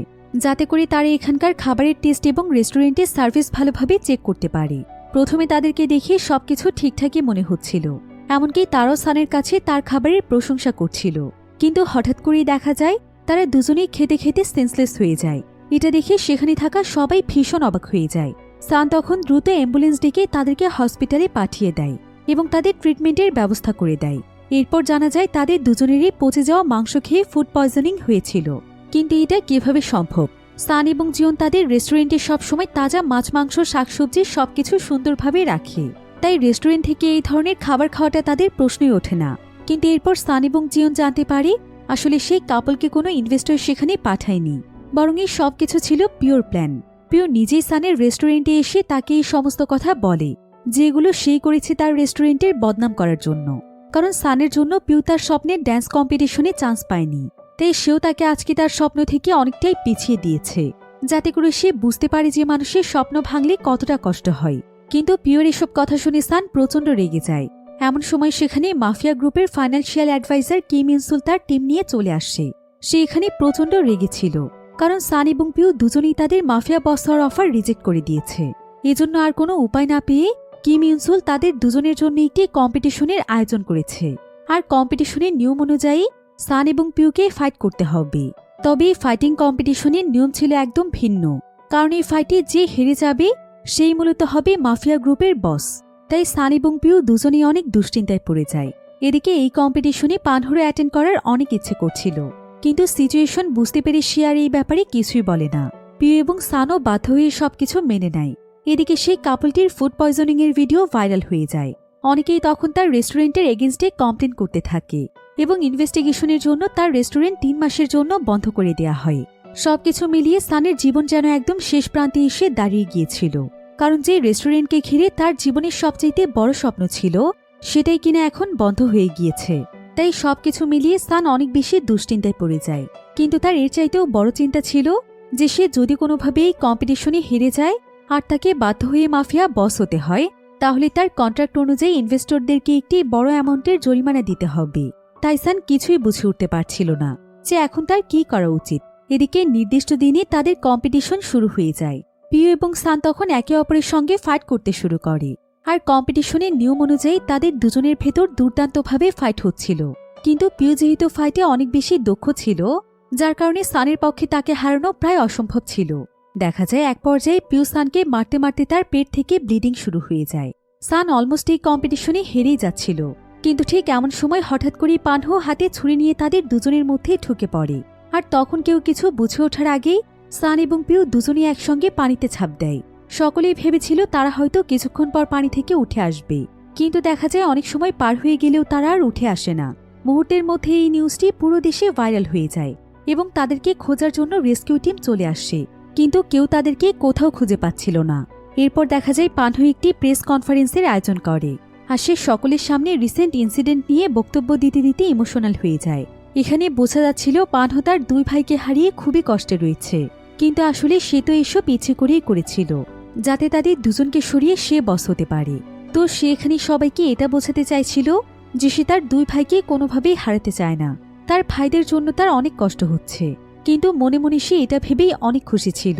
যাতে করে তারা এখানকার খাবারের টেস্ট এবং রেস্টুরেন্টের সার্ভিস ভালোভাবে চেক করতে পারে। প্রথমে তাদেরকে দেখে সবকিছু ঠিকঠাকই মনে হচ্ছিল, এমনকি তারাও সানের কাছে তার খাবারের প্রশংসা করছিল। কিন্তু হঠাৎ করেই দেখা যায় তারা দুজনেই খেতে খেতে সেন্সলেস হয়ে যায়। এটা দেখে সেখানে থাকা সবাই ভীষণ অবাক হয়ে যায়। সান তখন দ্রুত অ্যাম্বুলেন্স ডেকে তাদেরকে হসপিটালে পাঠিয়ে দেয় এবং তাদের ট্রিটমেন্টের ব্যবস্থা করে দেয়। এরপর জানা যায় তাদের দুজনেরই পচে যাওয়া মাংস খেয়ে ফুড পয়জনিং হয়েছিল। কিন্তু এটা কিভাবে সম্ভব? সান এবং জিওন তাদের রেস্টুরেন্টে সবসময় তাজা মাছ, মাংস, শাকসবজি সবকিছু সুন্দরভাবে রাখে, তাই রেস্টুরেন্ট থেকে এই ধরনের খাবার খাওয়াটা তাদের প্রশ্নই ওঠে না। কিন্তু এরপর সান এবং জিওন জানতে পারে আসলে সেই কাপলকে কোনো ইনভেস্টর সেখানে পাঠায়নি, বরং এই সবকিছু ছিল পিওর প্ল্যান। পিও নিজেই সানের রেস্টুরেন্টে এসে তাকে এই সমস্ত কথা বলে, যেগুলো সেই করেছে তার রেস্টুরেন্টের বদনাম করার জন্য। কারণ সানের জন্য পিউ তার স্বপ্নের ড্যান্স কম্পিটিশনে চান্স পায়নি, তাই সেও তাকে আজকে তার স্বপ্ন থেকে অনেকটাই পিছিয়ে দিয়েছে, যাতে করে সে বুঝতে পারে যে মানুষের স্বপ্ন ভাঙলে কতটা কষ্ট হয়। কিন্তু পিওর এসব কথা শুনে সান প্রচণ্ড রেগে যায়। এমন সময় সেখানে মাফিয়া গ্রুপের ফাইন্যান্সিয়াল অ্যাডভাইজার কিম ইনসুল তার টিম নিয়ে চলে আসে। সে এখানে প্রচণ্ড রেগেছিল, কারণ সান এবং পিউ দুজনেই তাদের মাফিয়া বস হওয়ার অফার রিজেক্ট করে দিয়েছে। এজন্য আর কোনো উপায় না পেয়ে কিম ইনসুল তাদের দুজনের জন্য একটি কম্পিটিশনের আয়োজন করেছে। আর কম্পিটিশনের নিয়ম অনুযায়ী সান এবং পিউকে ফাইট করতে হবে। তবে এই ফাইটিং কম্পিটিশনের নিয়ম ছিল একদম ভিন্ন, কারণ এই ফাইটে যে হেরে যাবে সেই মূলত হবে মাফিয়া গ্রুপের বস। তাই সান এবং পিউ দুজনেই অনেক দুশ্চিন্তায় পড়ে যায়। এদিকে এই কম্পিটিশনে পানহরে অ্যাটেন্ড করার অনেক ইচ্ছে করছিল, কিন্তু সিচুয়েশন বুঝতে পেরে সে আর এই ব্যাপারে কিছুই বলে না। পিউ এবং সানও বাধ্য হয়ে সবকিছু মেনে নেয়। এদিকে সেই কাপলটির ফুড পয়জনিং এর ভিডিও ভাইরাল হয়ে যায়। অনেকেই তখন তার রেস্টুরেন্টের এগেইনস্টে কমপ্লেন করতে থাকে এবং ইনভেস্টিগেশনের জন্য তার রেস্টুরেন্ট 3 মাসের জন্য বন্ধ করে দেয়া হয়। সবকিছু মিলিয়ে সানের জীবন যেন একদম শেষ প্রান্তে এসে দাঁড়িয়ে গিয়েছিল, কারণ যে রেস্টুরেন্টকে ঘিরে তার জীবনের সবচেয়ে বড় স্বপ্ন ছিল সেটাই কিনা এখন বন্ধ হয়ে গিয়েছে। তাই সবকিছু মিলিয়ে সান অনেক বেশি দুশ্চিন্তায় পড়ে যায়। কিন্তু তার এর চাইতেও বড় চিন্তা ছিল যে সে যদি কোনোভাবে এই কম্পিটিশনে হেরে যায় আর তাকে বাধ্য হয়ে মাফিয়া বস হতে হয়, তাহলে তার কন্ট্রাক্ট অনুযায়ী ইনভেস্টরদেরকে একটি বড় অ্যামাউন্টের জরিমানা দিতে হবে। তাই সান কিছুই বুঝে উঠতে পারছিল না যে এখন তার কি করা উচিত। এদিকে নির্দিষ্ট দিনে তাদের কম্পিটিশন শুরু হয়ে যায়। পিউ এবং সান তখন একে অপরের সঙ্গে ফাইট করতে শুরু করে। আর কম্পিটিশনের নিয়ম অনুযায়ী তাদের দুজনের ভেতর দুর্দান্তভাবে ফাইট হচ্ছিল। কিন্তু পিউ যেহেতু ফাইটে অনেক বেশি দক্ষ ছিল, যার কারণে সানের পক্ষে তাকে হারানো প্রায় অসম্ভব ছিল। দেখা যায় এক পর্যায়ে পিউ সানকে মারতে মারতে তার পেট থেকে ব্লিডিং শুরু হয়ে যায়। সান অলমোস্ট এই কম্পিটিশনে হেরেই যাচ্ছিল, কিন্তু ঠিক এমন সময় হঠাৎ করেই পানহো হাতে ছুরি নিয়ে তাদের দুজনের মধ্যে ঢুকে পড়ে। আর তখন কেউ কিছু বুঝে ওঠার আগেই সান এবং পিউ দুজনেই একসঙ্গে পানিতে ঝাঁপ দেয়। সকলেই ভেবেছিল তারা হয়তো কিছুক্ষণ পর পানি থেকে উঠে আসবে, কিন্তু দেখা যায় অনেক সময় পার হয়ে গেলেও তারা আর উঠে আসে না। মুহূর্তের মধ্যে এই নিউজটি পুরো দেশে ভাইরাল হয়ে যায় এবং তাদেরকে খোঁজার জন্য রেস্কিউ টিম চলে আসে, কিন্তু কেউ তাদেরকে কোথাও খুঁজে পাচ্ছিল না। এরপর দেখা যায় পানহো একটি প্রেস কনফারেন্সের আয়োজন করে, আর সে সকলের সামনে রিসেন্ট ইনসিডেন্ট নিয়ে বক্তব্য দিতে দিতে ইমোশনাল হয়ে যায়। এখানে বোঝা যাচ্ছিল পানহো তার 2 ভাইকে হারিয়ে খুবই কষ্টে রয়েছে, কিন্তু আসলে সে তো এসব ইচ্ছে করেই করেছিল যাতে তাদের দুজনকে সরিয়ে সে বস হতে পারে। তো সে এখানে সবাইকে এটা বোঝাতে চাইছিল যে সে তার 2 ভাইকে কোনোভাবেই হারাতে চায় না। তার ভাইদের জন্য তার অনেক কষ্ট হচ্ছে, কিন্তু মনে মনে সে এটা ভেবেই অনেক খুশি ছিল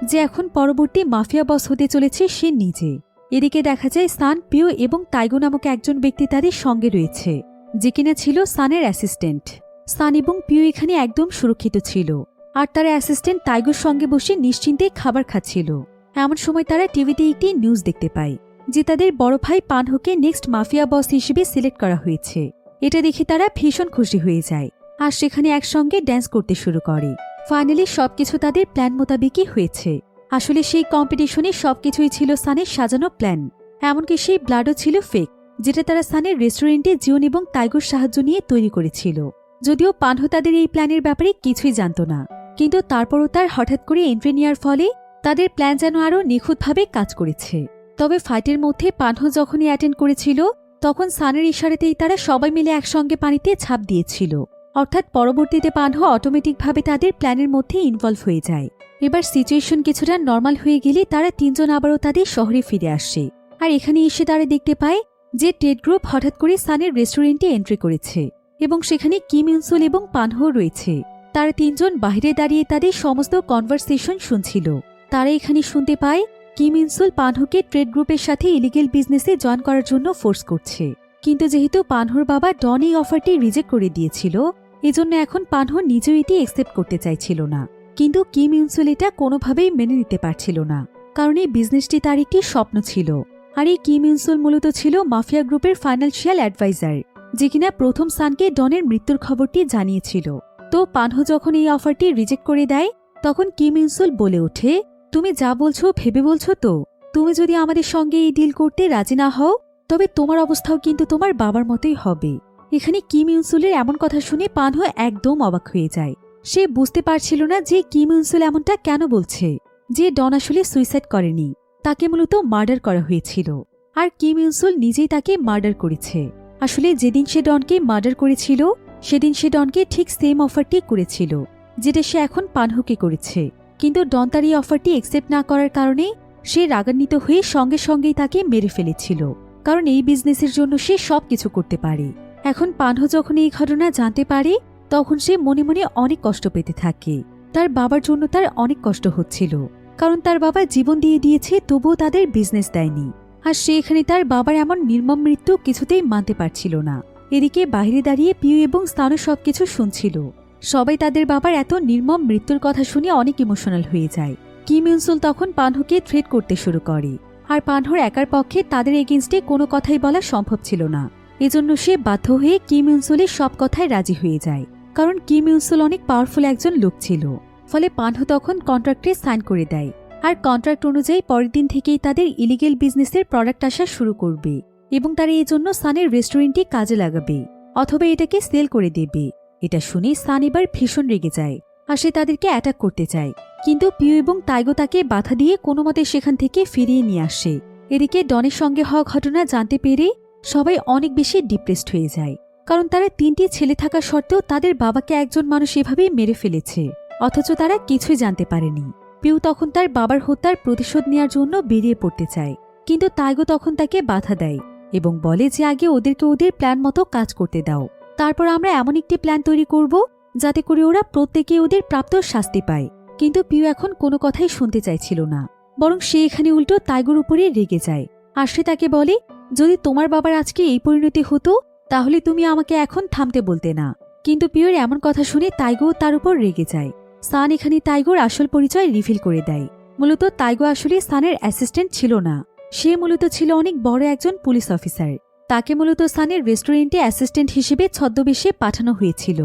যে এখন পরবর্তী মাফিয়া বস হতে চলেছে সে নিজে। এদিকে দেখা যায় সান, পিউ এবং তাইগো নামক একজন ব্যক্তি তাদের সঙ্গে রয়েছে, যে কিনা ছিল সানের অ্যাসিস্ট্যান্ট। সান এবং পিউ এখানে একদম সুরক্ষিত ছিল, আর তার অ্যাসিস্ট্যান্ট তাইগোর সঙ্গে বসে নিশ্চিন্তে খাবার খাচ্ছিল। এমন সময় তারা টিভিতে একটি নিউজ দেখতে পায়, যে তাদের বড় ভাই পানহোকে নেক্সট মাফিয়া বস হিসেবে সিলেক্ট করা হয়েছে। এটা দেখে তারা ভীষণ খুশি হয়ে যায় আর সেখানে একসঙ্গে ড্যান্স করতে শুরু করে। ফাইনালি সবকিছু তাদের প্ল্যান মোতাবেকই হয়েছে। আসলে সেই কম্পিটিশনে সবকিছুই ছিল সানের সাজানো প্ল্যান। এমনকি সেই ব্লাডও ছিল ফেক, যেটা তারা সানের রেস্টুরেন্টে জিওন এবং টাইগোর সাহায্য নিয়ে তৈরি করেছিল। যদিও পানহো তাদের এই প্ল্যানের ব্যাপারে কিছুই জানত না, কিন্তু তারপরও তার হঠাৎ করে এন্ট্রি নেওয়ার ফলে তাদের প্ল্যান যেন আরও নিখুঁতভাবে কাজ করেছে। তবে ফাইটের মধ্যে পানহো যখনই অ্যাটেন্ড করেছিল তখন সানের ইশারাতেই তারা সবাই মিলে একসঙ্গে পানিতে ঝাঁপ দিয়েছিল। অর্থাৎ পরবর্তীতে পানহো অটোমেটিকভাবে তাদের প্ল্যানের মধ্যে ইনভলভ হয়ে যায়। এবার সিচুয়েশন কিছুটা নর্মাল হয়ে গেলে তারা তিনজন আবারও তাদের শহরে ফিরে আসে। আর এখানে এসে তারা দেখতে পায় যে টেড গ্রুপ হঠাৎ করে সানের রেস্টুরেন্টে এন্ট্রি করেছে এবং সেখানে কিম ইউনসুল এবং পানহো রয়েছে। তারা তিনজন বাইরে দাঁড়িয়ে তাদের সমস্ত কনভারসেশন শুনছিল। তারা এখানে শুনতে পায় কিম ইউনসুল পানহোকে ট্রেড গ্রুপের সাথে ইলিগেল বিজনেসে জয়েন করার জন্য ফোর্স করছে। কিন্তু যেহেতু পানহোর বাবা ডন এই অফারটি রিজেক্ট করে দিয়েছিল, এজন্য এখন পানহো নিজেও এটি অ্যাকসেপ্ট করতে চাইছিল না। কিন্তু কিম ইউনসুল এটা কোনোভাবেই মেনে নিতে পারছিল না, কারণ এই বিজনেসটি তার একটি স্বপ্ন ছিল। আর এই কিম ইউনসুল মূলত ছিল মাফিয়া গ্রুপের ফাইন্যান্সিয়াল অ্যাডভাইজার, যে কিনা প্রথম সানকে ডনের মৃত্যুর খবরটি জানিয়েছিল। তো পানহো যখন এই অফারটি রিজেক্ট করে দেয় তখন কিম ইউনসুল বলে ওঠে, তুমি যা বলছো ভেবে বলছো তো? তুমি যদি আমাদের সঙ্গে এই ডিল করতে রাজি না হও তবে তোমার অবস্থাও কিন্তু তোমার বাবার মতোই হবে। এখানে কিম ইউনসুলের এমন কথা শুনে পানহো একদম অবাক হয়ে যায়। সে বুঝতে পারছিল না যে কিম ইউনসুল এমনটা কেন বলছে। যে ডন আসলে সুইসাইড করেনি, তাকে মূলত মার্ডার করা হয়েছিল, আর কিম ইউনসুল নিজেই তাকে মার্ডার করেছে। আসলে যেদিন সে ডনকে মার্ডার করেছিল সেদিন সে ডনকে ঠিক সেম অফারটি করেছিল যেটা সে এখন পানহোকে করেছে। কিন্তু ডন তার এই অফারটি অ্যাকসেপ্ট না করার কারণে সে রাগান্বিত হয়ে সঙ্গে সঙ্গেই তাকে মেরে ফেলেছিল, কারণ এই বিজনেসের জন্য সে সবকিছু করতে পারে। এখন পানহো যখন এই ঘটনা জানতে পারে তখন সে মনে মনে অনেক কষ্ট পেতে থাকে। তার বাবার জন্য তার অনেক কষ্ট হচ্ছিল, কারণ তার বাবা জীবন দিয়ে দিয়েছে তবুও তাদের বিজনেস দেয়নি। আর সে এখানে তার বাবার এমন নির্মম মৃত্যু কিছুতেই মানতে পারছিল না। এদিকে বাইরে দাঁড়িয়ে পিউ এবং স্থানু সবকিছু শুনছিল। সবাই তাদের বাবার এত নির্মম মৃত্যুর কথা শুনে অনেক ইমোশনাল হয়ে যায়। কিম ইউনসুল তখন পানহোকে থ্রেট করতে শুরু করে, আর পানহোর একার পক্ষে তাদের এগেইনস্টে কোনো কথাই বলা সম্ভব ছিল না। এজন্য সে বাধ্য হয়ে কিম ইউনসুলের সব কথায় রাজি হয়ে যায়, কারণ কিম ইউনসুল অনেক পাওয়ারফুল একজন লোক ছিল। ফলে পানহো তখন কন্ট্রাক্টে সাইন করে দেয়, আর কন্ট্রাক্ট অনুযায়ী পরের দিন থেকেই তাদের ইলিগেল বিজনেসের প্রোডাক্ট আসা শুরু করবে এবং তারা এই জন্য সানের রেস্টুরেন্টটি কাজে লাগাবে অথবা এটাকে সেল করে দেবে। এটা শুনে সান এবার ভীষণ রেগে যায় আর সে তাদেরকে অ্যাটাক করতে চায়, কিন্তু পিউ এবং টাইগো তাকে বাধা দিয়ে কোনো মতে সেখান থেকে ফিরিয়ে নিয়ে আসে। এদিকে ডনের সঙ্গে হওয়া ঘটনা জানতে পেরে সবাই অনেক বেশি ডিপ্রেসড হয়ে যায়, কারণ তারা তিনটি ছেলে থাকা সত্ত্বেও তাদের বাবাকে একজন মানুষ এভাবেই মেরে ফেলেছে, অথচ তারা কিছুই জানতে পারেনি। পিউ তখন তার বাবার হত্যার প্রতিশোধ নেওয়ার জন্য বেরিয়ে পড়তে চায়, কিন্তু টাইগো তখন তাকে বাধা দেয় এবং বলে যে আগে ওদেরকে ওদের প্ল্যান মতো কাজ করতে দাও, তারপর আমরা এমন একটি প্ল্যান তৈরি করব যাতে করে ওরা প্রত্যেকে ওদের প্রাপ্ত শাস্তি পায়। কিন্তু পিউ এখন কোনো কথাই শুনতে চাইছিল না, বরং সে এখানে উল্টো টাইগোর উপরে রেগে যায়। আর সে তাকে বলে, যদি তোমার বাবার আজকে এই পরিণতি হতো তাহলে তুমি আমাকে এখন থামতে বলতে না। কিন্তু পিউর এমন কথা শুনে টাইগো তার উপর রেগে যায়। সান এখানে টাইগোর আসল পরিচয় রিভিল করে দেয়। মূলত টাইগো আসলে সানের অ্যাসিস্ট্যান্ট ছিল না, সে মূলত ছিল অনেক বড় একজন পুলিশ অফিসার। তাকে মূলত সানের রেস্টুরেন্টে অ্যাসিস্ট্যান্ট হিসেবে ছদ্মবেশে পাঠানো হয়েছিল,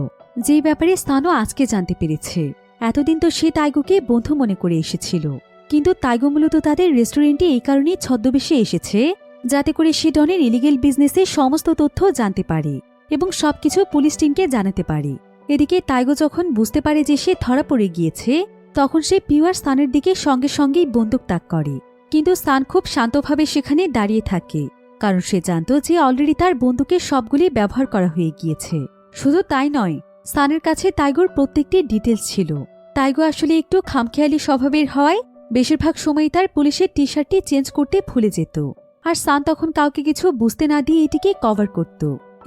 যেই ব্যাপারে সানও আজকে জানতে পেরেছে। এতদিন তো সে টাইগোকে বন্ধু মনে করে এসেছিল, কিন্তু টাইগো মূলত তাদের রেস্টুরেন্টে এই কারণেই ছদ্মবেশে এসেছে যাতে করে সে ডনের ইলিগেল বিজনেসের সমস্ত তথ্য জানতে পারে এবং সবকিছু পুলিশ টিমকে জানাতে পারে। এদিকে টাইগো যখন বুঝতে পারে যে সে ধরা পড়ে গিয়েছে তখন সে পিউ আর সানের দিকে সঙ্গে সঙ্গেই বন্দুক তাক করে, কিন্তু সান খুব শান্তভাবে সেখানে দাঁড়িয়ে থাকে, কারণ সে জানত যে অলরেডি তার বন্দুকের সবগুলি ব্যবহার করা হয়ে গিয়েছে। শুধু তাই নয়, সানের কাছে টাইগোর প্রত্যেকটি ডিটেলস ছিল। টাইগো আসলে একটু খামখেয়ালি স্বভাবের হওয়ায় বেশিরভাগ সময়ই তার পুলিশের টি শার্টটি চেঞ্জ করতে ভুলে যেত, আর সান তখন কাউকে কিছু বুঝতে না দিয়ে এটিকে কভার করত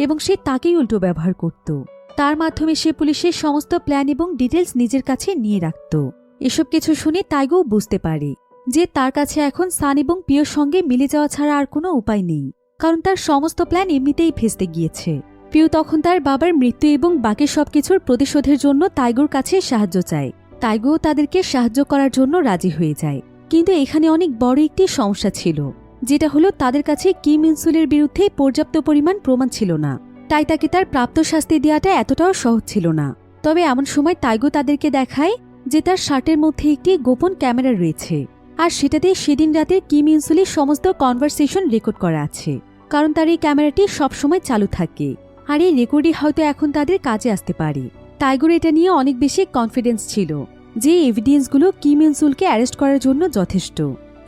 এবং সে তাকেই উল্টো ব্যবহার করত। তার মাধ্যমে সে পুলিশের সমস্ত প্ল্যান এবং ডিটেলস নিজের কাছে নিয়ে রাখত। এসব কিছু শুনে টাইগো বুঝতে পারে যে তার কাছে এখন সান এবং পিওর সঙ্গে মিলে যাওয়া ছাড়া আর কোনো উপায় নেই, কারণ তার সমস্ত প্ল্যান এমনিতেই ভেস্তে গিয়েছে। পিউ তখন তার বাবার মৃত্যু এবং বাকি সবকিছুর প্রতিশোধের জন্য টাইগোর কাছে সাহায্য চায়। টাইগো তাদেরকে সাহায্য করার জন্য রাজি হয়ে যায়, কিন্তু এখানে অনেক বড় একটি সমস্যা ছিল, যেটা হলো তাদের কাছে কিম ইনসুলের বিরুদ্ধে পর্যাপ্ত পরিমাণ প্রমাণ ছিল না, তাই তাকে তার প্রাপ্ত শাস্তি দেওয়াটা এতটাও সহজ ছিল না। তবে এমন সময় তাইগো তাদেরকে দেখায় যে তার শার্টের মধ্যে একটি গোপন ক্যামেরা রয়েছে, আর সেটাতে সেদিন রাতের কিম ইনসুলের সমস্ত কনভারসেশন রেকর্ড করা আছে, কারণ তার এই ক্যামেরাটি সবসময় চালু থাকে, আর এই রেকর্ডই হয়তো এখন তাদের কাজে আসতে পারে। টাইগোর এটা নিয়ে অনেক বেশি কনফিডেন্স ছিল যে এভিডেন্সগুলো কিম ইনসুলকে অ্যারেস্ট করার জন্য যথেষ্ট।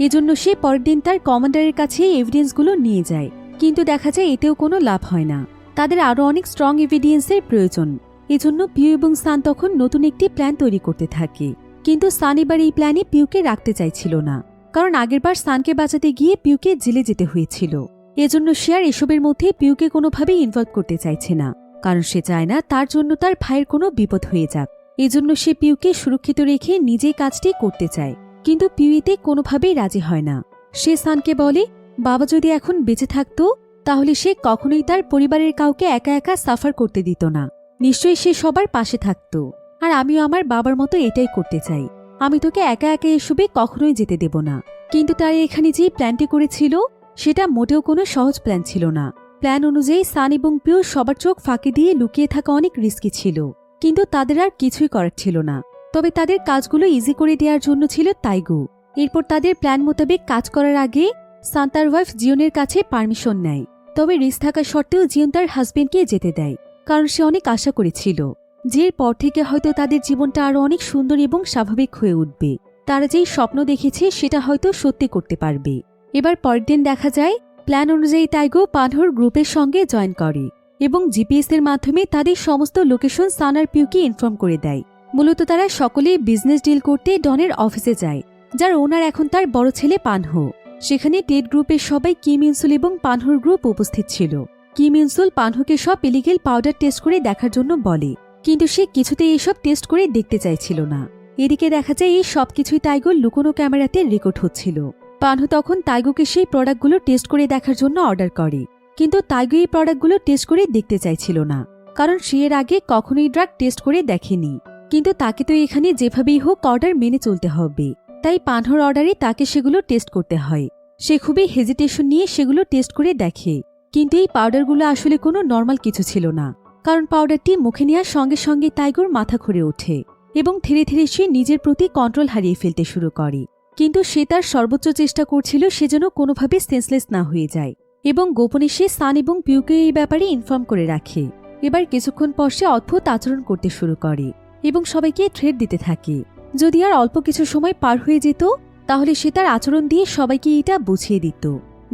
এজন্য সে পরের দিন তার কমান্ডারের কাছে এভিডেন্সগুলো নিয়ে যায়, কিন্তু দেখা যায় এতেও কোনো লাভ হয় না। তাদের আরও অনেক স্ট্রং এভিডেন্সের প্রয়োজন। এজন্য পিউ এবং সান তখন নতুন একটি প্ল্যান তৈরি করতে থাকে, কিন্তু সান এবার এই প্ল্যানে পিউকে রাখতে চাইছিল না, কারণ আগেরবার সানকে বাঁচাতে গিয়ে পিউকে জেলে যেতে হয়েছিল। এজন্য সে আর এসবের মধ্যে পিউকে কোনোভাবেই ইনভলভ করতে চাইছে না, কারণ সে চায় না তার জন্য তার ভাইয়ের কোনো বিপদ হয়ে যাক। এজন্য সে পিউকে সুরক্ষিত রেখে নিজেই কাজটি করতে চায়, কিন্তু পিউ এতে কোনোভাবেই রাজি হয় না। সে সানকে বলে, বাবা যদি এখন বেঁচে থাকতো তাহলে সে কখনোই তার পরিবারের কাউকে একা একা সাফার করতে দিত না, নিশ্চয়ই সে সবার পাশে থাকত। আর আমিও আমার বাবার মতো এটাই করতে চাই, আমি তোকে একা একা এসবে কখনোই যেতে দেব না। কিন্তু তারা এখানে যে প্ল্যানটি করেছিল সেটা মোটেও কোনো সহজ প্ল্যান ছিল না। প্ল্যান অনুযায়ী সান এবং পিউ সবার চোখ ফাঁকি দিয়ে লুকিয়ে থাকা অনেক রিস্কি ছিল, কিন্তু তাদের আর কিছুই করার ছিল না। তবে তাদের কাজগুলো ইজি করে দেওয়ার জন্য ছিল তাইগো। এরপর তাদের প্ল্যান মোতাবেক কাজ করার আগে সান তার ওয়াইফ জিওনের কাছে পারমিশন নেয়, তবে রিস্ক থাকা সত্ত্বেও জিওন তার হাজবেন্ডকে যেতে দেয়, কারণ সে অনেক আশা করেছিল যে এরপর থেকে হয়তো তাদের জীবনটা আরও অনেক সুন্দর এবং স্বাভাবিক হয়ে উঠবে। তারা যেই স্বপ্ন দেখেছে সেটা হয়তো সত্যি করতে পারবে। এবার পরের দিন দেখা যায় প্ল্যান অনুযায়ী তাইগো পানহোর গ্রুপের সঙ্গে জয়েন করে এবং জিপিএস এর মাধ্যমে তাদের সমস্ত লোকেশন সান আর পিউকে ইনফর্ম করে দেয়। মূলত তারা সকলেই বিজনেস ডিল করতে ডনের অফিসে যায়, যার ওনার এখন তার বড় ছেলে পানহো। সেখানে টেড গ্রুপের সবাই কিম ইনসুল এবং পানহোর গ্রুপ উপস্থিত ছিল। কিম ইনসুল পানহোকে সব ইলিগেল পাউডার টেস্ট করে দেখার জন্য বলে, কিন্তু সে কিছুতেই এসব টেস্ট করে দেখতে চাইছিল না। এদিকে দেখা যায় এই সবকিছুই তাইগোর লুকোনো ক্যামেরাতে রেকর্ড হচ্ছিল। পানহো তখন তাইগোকে সেই প্রোডাক্টগুলো টেস্ট করে দেখার জন্য অর্ডার করে, কিন্তু তাইগো এই প্রোডাক্টগুলো টেস্ট করে দেখতে চাইছিল না, কারণ সে এর আগে কখনোই ড্রাগ টেস্ট করে দেখেনি। কিন্তু তাকে তো এখানে যেভাবেই হোক অর্ডার মেনে চলতে হবে, তাই পানহোর অর্ডারে তাকে সেগুলো টেস্ট করতে হয়। সে খুবই হেজিটেশন নিয়ে সেগুলো টেস্ট করে দেখে, কিন্তু এই পাউডারগুলো আসলে কোনো নর্মাল কিছু ছিল না, কারণ পাউডারটি মুখে নেওয়ার সঙ্গে সঙ্গে তাইগোর মাথা ঘুরে ওঠে এবং ধীরে ধীরে সে নিজের প্রতি কন্ট্রোল হারিয়ে ফেলতে শুরু করে। কিন্তু সে তার সর্বোচ্চ চেষ্টা করছিল সে যেন কোনোভাবে সেন্সলেস না হয়ে যায়, এবং গোপনে সে সান এবং পিউকে এই ব্যাপারে ইনফর্ম করে রাখে। এবার কিছুক্ষণ পর সে অদ্ভুত আচরণ করতে শুরু করে এবং সবাইকে থ্রেট দিতে থাকে। যদি আর অল্প কিছু সময় পার হয়ে যেত তাহলে সে তার আচরণ দিয়ে সবাইকে এটা বুঝিয়ে দিত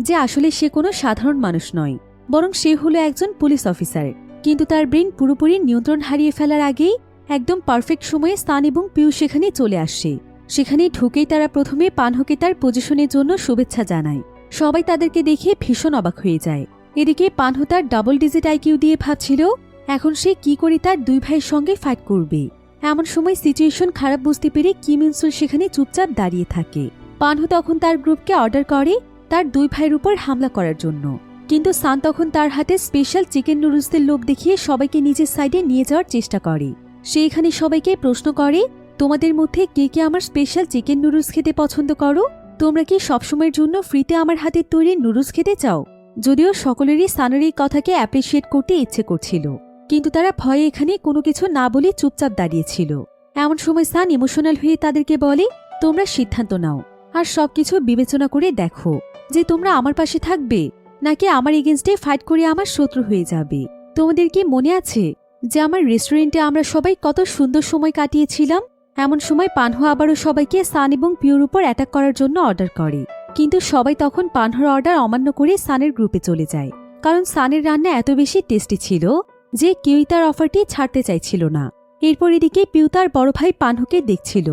যে আসলে সে কোনো সাধারণ মানুষ নয়, বরং সে হলো একজন পুলিশ অফিসার। কিন্তু তার ব্রেন পুরোপুরি নিয়ন্ত্রণ হারিয়ে ফেলার আগেই একদম পারফেক্ট সময়ে সান এবং পিউ সেখানে চলে আসে। সেখানে ঢুকেই তারা প্রথমে পানহোকে তার পজিশনের জন্য শুভেচ্ছা জানায়। সবাই তাদেরকে দেখে ভীষণ অবাক হয়ে যায়। এদিকে পানহো তার ডাবল ডিজিট আইকিউ দিয়ে ভাবছিল এখন সে কি করে তার দুই ভাইয়ের সঙ্গে ফাইট করবে। এমন সময় সিচুয়েশন খারাপ বুঝতে পেরে কিম ইনসুল সেখানে চুপচাপ দাঁড়িয়ে থাকে। পানহো তখন তার গ্রুপকে অর্ডার করে তার দুই ভাইয়ের উপর হামলা করার জন্য, কিন্তু সান তখন তার হাতে স্পেশাল চিকেন নুডলসের লোভ দেখিয়ে সবাইকে নিজের সাইডে নিয়ে যাওয়ার চেষ্টা করে। সে এখানে সবাইকে প্রশ্ন করে, তোমাদের মধ্যে কে কে আমার স্পেশাল চিকেন নুডলস খেতে পছন্দ করো? তোমরা কি সবসময়ের জন্য ফ্রিতে আমার হাতের তৈরি নুডলস খেতে চাও? যদিও সকলেরই সানের এই কথাকে অ্যাপ্রিসিয়েট করতে ইচ্ছে করছিল, কিন্তু তারা ভয়ে এখানে কোনো কিছু না বলে চুপচাপ দাঁড়িয়েছিল। এমন সময় সান ইমোশনাল হয়ে তাদেরকে বলে, তোমরা সিদ্ধান্ত নাও আর সবকিছু বিবেচনা করে দেখো যে তোমরা আমার পাশে থাকবে নাকি আমার এগেনস্টে ফাইট করে আমার শত্রু হয়ে যাবে। তোমাদের কি মনে আছে যে আমার রেস্টুরেন্টে আমরা সবাই কত সুন্দর সময় কাটিয়েছিলাম? এমন সময় পানহো আবারও সবাইকে সান এবং পিউর উপর অ্যাটাক করার জন্য অর্ডার করে, কিন্তু সবাই তখন পানহোর অর্ডার অমান্য করে সানের গ্রুপে চলে যায়, কারণ সানের রান্না এত বেশি টেস্টি ছিল যে কেউই তার অফারটি ছাড়তে চাইছিল না। এরপর এদিকে পিউ তার বড় ভাই পানহোকে দেখছিল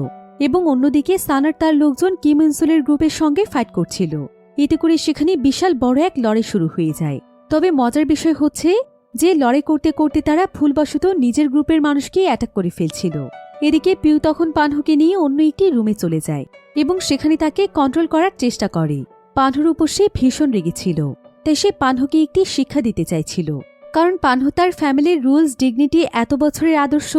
এবং অন্যদিকে সান আর তার লোকজন কিম ইনসুলের গ্রুপের সঙ্গে ফাইট করছিল। এতে করে সেখানে বিশাল বড় এক লড়াই শুরু হয়ে যায়। তবে মজার বিষয় হচ্ছে যে লড়াই করতে করতে তারা ভুলবশত নিজের গ্রুপের মানুষকেই অ্যাটাক করে ফেলছিল। এদিকে পিউ তখন পানহোকে নিয়ে অন্য একটি রুমে চলে যায় এবং সেখানে তাকে কন্ট্রোল করার চেষ্টা করে। পানহোর উপর সে ভীষণ রেগেছিল, তাই সে পানহোকে একটি শিক্ষা দিতে চাইছিল, কারণ পানহো তার ফ্যামিলির রুলস, ডিগনিটি, এত বছরের আদর্শ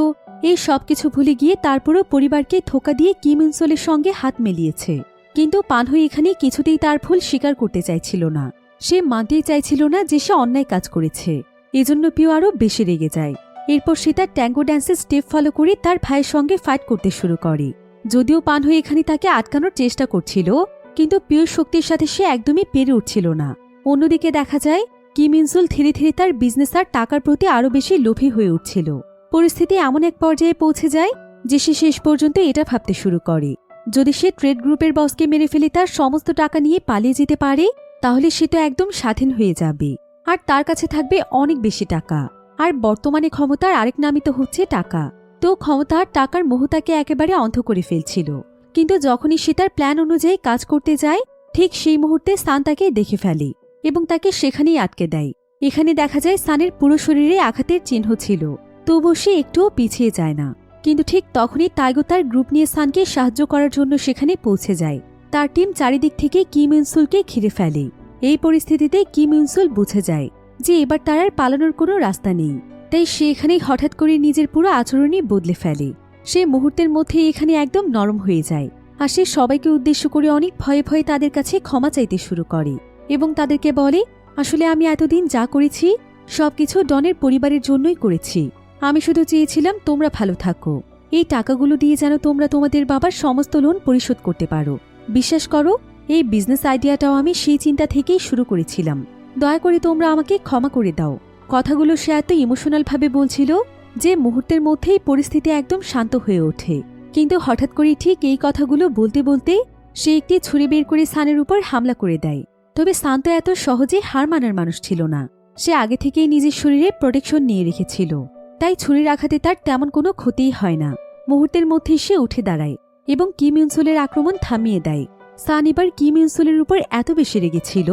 এই সবকিছু ভুলে গিয়ে তারপরও পরিবারকে ধোঁকা দিয়ে কিম ইনসুলের সঙ্গে হাত মিলিয়েছে। কিন্তু পানহু এখানে কিছুতেই তার ভুল স্বীকার করতে চাইছিল না। সে মানতেই চাইছিল না যে সে অন্যায় কাজ করেছে। এজন্য পিউ আরও বেশি রেগে যায়। এরপর সে তার ট্যাঙ্গো ড্যান্সের স্টেপ ফলো করে তার ভাইয়ের সঙ্গে ফাইট করতে শুরু করে। যদিও পানহু এখানে তাকে আটকানোর চেষ্টা করছিল, কিন্তু পিউর শক্তির সাথে সে একদমই পেরে উঠছিল না। অন্যদিকে দেখা যায় কিম ইনসুল ধীরে ধীরে তার বিজনেস আর টাকার প্রতি আরও বেশি লোভী হয়ে উঠছিল। পরিস্থিতি এমন এক পর্যায়ে পৌঁছে যায় যে সে শেষ পর্যন্ত এটা ভাবতে শুরু করে, যদি সে ট্রেড গ্রুপের বসকে মেরে ফেলে তার সমস্ত টাকা নিয়ে পালিয়ে যেতে পারে, তাহলে সে তো একদম স্বাধীন হয়ে যাবে আর তার কাছে থাকবে অনেক বেশি টাকা। আর বর্তমানে ক্ষমতার আরেক নামই তো হচ্ছে টাকা। তো ক্ষমতা আর টাকার মোহ তাকে একেবারে অন্ধ করে ফেলছিল। কিন্তু যখনই সে তার প্ল্যান অনুযায়ী কাজ করতে যায়, ঠিক সেই মুহূর্তে সান তাকে দেখে ফেলে এবং তাকে সেখানেই আটকে দেয়। এখানে দেখা যায় সানের পুরো শরীরে আঘাতের চিহ্ন ছিল, তবুও সে একটুও পিছিয়ে যায় না। কিন্তু ঠিক তখনই তাইগো তার গ্রুপ নিয়ে সানকে সাহায্য করার জন্য সেখানে পৌঁছে যায়। তার টিম চারিদিক থেকে কিম ইনসুলকে ঘিরে ফেলে। এই পরিস্থিতিতে কিম ইনসুল বুঝে যায় যে এবার তার আর পালানোর কোনো রাস্তা নেই। তাই সে এখানেই হঠাৎ করে নিজের পুরো আচরণই বদলে ফেলে। সে মুহূর্তের মধ্যে এখানে একদম নরম হয়ে যায় আর সে সবাইকে উদ্দেশ্য করে অনেক ভয়ে ভয়ে তাদের কাছে ক্ষমা চাইতে শুরু করে এবং তাদেরকে বলে, আসলে আমি এতদিন যা করেছি সবকিছু ডনের পরিবারের জন্যই করেছি। আমি শুধু চেয়েছিলাম তোমরা ভালো থাকো। এই টাকাগুলো দিয়ে যেন তোমরা তোমাদের বাবার সমস্ত লোন পরিশোধ করতে পারো। বিশ্বাস করো, এই বিজনেস আইডিয়াটাও আমি সেই চিন্তা থেকেই শুরু করেছিলাম। দয়া করে তোমরা আমাকে ক্ষমা করে দাও। কথাগুলো সে এত ইমোশনালভাবে বলছিল যে মুহূর্তের মধ্যেই পরিস্থিতি একদম শান্ত হয়ে ওঠে। কিন্তু হঠাৎ করে ঠিক এই কথাগুলো বলতে বলতে সে একটি ছুরি বের করে সানের উপর হামলা করে দেয়। তবে সান তো এত সহজে হার মানার মানুষ ছিল না। সে আগে থেকেই নিজের শরীরে প্রোটেকশন নিয়ে রেখেছিল, তাই ছুরির আঘাতে তার তেমন কোনো ক্ষতিই হয় না। মুহূর্তের মধ্যেই সে উঠে দাঁড়ায় এবং কিম ইনসুলের আক্রমণ থামিয়ে দেয়। সান এবার কিম ইনসুলের উপর এত বেশি রেগেছিল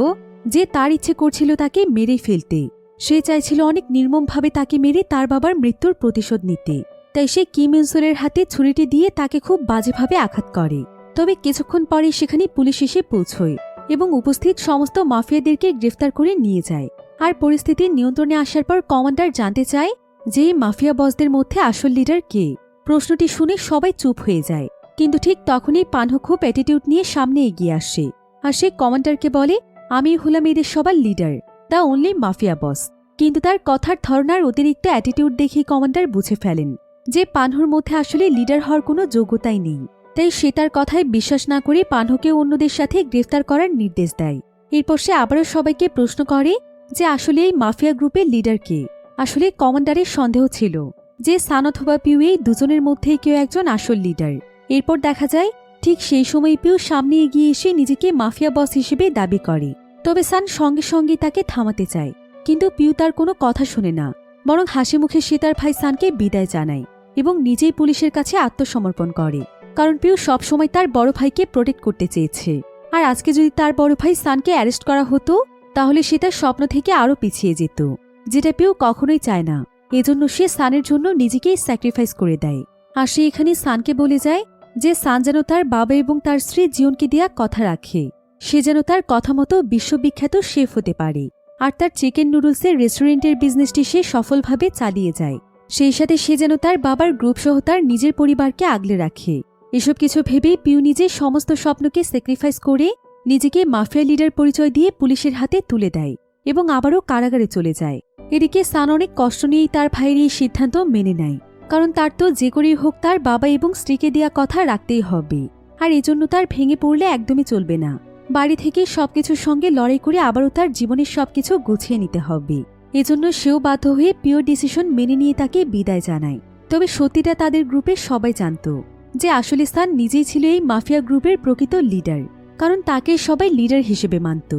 যে তার ইচ্ছে করছিল তাকে মেরে ফেলতে। সে চাইছিল অনেক নির্মমভাবে তাকে মেরে তার বাবার মৃত্যুর প্রতিশোধ নিতে। তাই সে কিম ইনসুলের হাতে ছুরিটি দিয়ে তাকে খুব বাজেভাবে আঘাত করে। তবে কিছুক্ষণ পরে সেখানে পুলিশ এসে পৌঁছয় এবং উপস্থিত সমস্ত মাফিয়াদেরকে গ্রেফতার করে নিয়ে যায়। আর পরিস্থিতির নিয়ন্ত্রণে আসার পর কমান্ডার জানতে চায় যে মাফিয়া বসদের মধ্যে আসল লিডার কে। প্রশ্নটি শুনে সবাই চুপ হয়ে যায়। কিন্তু ঠিক তখনই পানহু খুব অ্যাটিটিউড নিয়ে সামনে এগিয়ে আসে আর সে কমান্ডারকে বলে, আমি হলাম এদের সবার লিডার, দ্য অনলি মাফিয়া বস। কিন্তু তার কথার ধরনার অতিরিক্ত অ্যাটিটিউড দেখে কমান্ডার বুঝে ফেলেন যে পানহুর মধ্যে আসলে লিডার হওয়ার কোনো যোগ্যতাই নেই। তাই সে তার কথায় বিশ্বাস না করে পানহুকে অন্যদের সাথে গ্রেফতার করার নির্দেশ দেয়। এরপর সে আবারও সবাইকে প্রশ্ন করে যে আসলে এই মাফিয়া গ্রুপের লিডার কে। আসলে কমান্ডারের সন্দেহ ছিল যে সান অথবা পিউ এই দুজনের মধ্যে কেউ একজন আসল লিডার। এরপর দেখা যায় ঠিক সেই সময় পিউ সামনে এগিয়ে এসে নিজেকে মাফিয়া বস হিসেবে দাবি করে। তবে সান সঙ্গে সঙ্গে তাকে থামাতে চায়, কিন্তু পিউ তার কোনো কথা শোনে না, বরং হাসি মুখে সে তার ভাই সানকে বিদায় জানায় এবং নিজেই পুলিশের কাছে আত্মসমর্পণ করে। কারণ পিউ সবসময় তার বড় ভাইকে প্রোটেক্ট করতে চেয়েছে। আর আজকে যদি তার বড় ভাই সানকে অ্যারেস্ট করা হতো, তাহলে সে তার স্বপ্ন থেকে আরও পিছিয়ে যেত, যেটা পিউ কখনোই চায় না। এজন্য সে সানের জন্য নিজেকেই স্যাক্রিফাইস করে দেয়। আর সে এখানে সানকে বলে যায় যে সান যেন তার বাবা এবং তার স্ত্রী জিওনকে দেয়া কথা রাখে। সে যেন তার কথা মতো বিশ্ববিখ্যাত শেফ হতে পারে আর তার চিকেন নুডলসের রেস্টুরেন্টের বিজনেসটি সে সফলভাবে চালিয়ে যায়। সেই সাথে সে যেন তার বাবার গ্রুপ সহ তার নিজের পরিবারকে আগলে রাখে। এসব কিছু ভেবেই পিউ নিজের সমস্ত স্বপ্নকে স্যাক্রিফাইস করে নিজেকে মাফিয়া লিডার পরিচয় দিয়ে পুলিশের হাতে তুলে দেয় এবং আবারও কারাগারে চলে যায়। এদিকে সান অনেক কষ্ট নিয়েই তার ভাইয়ের এই সিদ্ধান্ত মেনে নেয়, কারণ তার তো যে করেই হোক তার বাবা এবং স্ত্রীকে দেয়া কথা রাখতেই হবে। আর এজন্য তার ভেঙে পড়লে একদমই চলবে না। বাড়ি থেকে সবকিছুর সঙ্গে লড়াই করে আবারও তার জীবনের সবকিছু গুছিয়ে নিতে হবে। এজন্য সেও বাধ্য হয়ে পিওর ডিসিশন মেনে নিয়ে তাকে বিদায় জানায়। তবে সত্যিটা তাদের গ্রুপের সবাই জানত যে আসলে সান নিজেই ছিল এই মাফিয়া গ্রুপের প্রকৃত লিডার, কারণ তাকে সবাই লিডার হিসেবে মানত।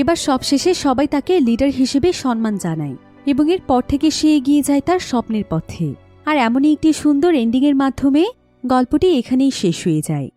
এবার সবশেষে সবাই তাকে লিডার হিসেবে সম্মান জানায় এবং এর পর থেকে সে এগিয়ে যায় তার স্বপ্নের পথে। আর এমনই একটি সুন্দর এন্ডিংয়ের মাধ্যমে গল্পটি এখানেই শেষ হয়ে যায়।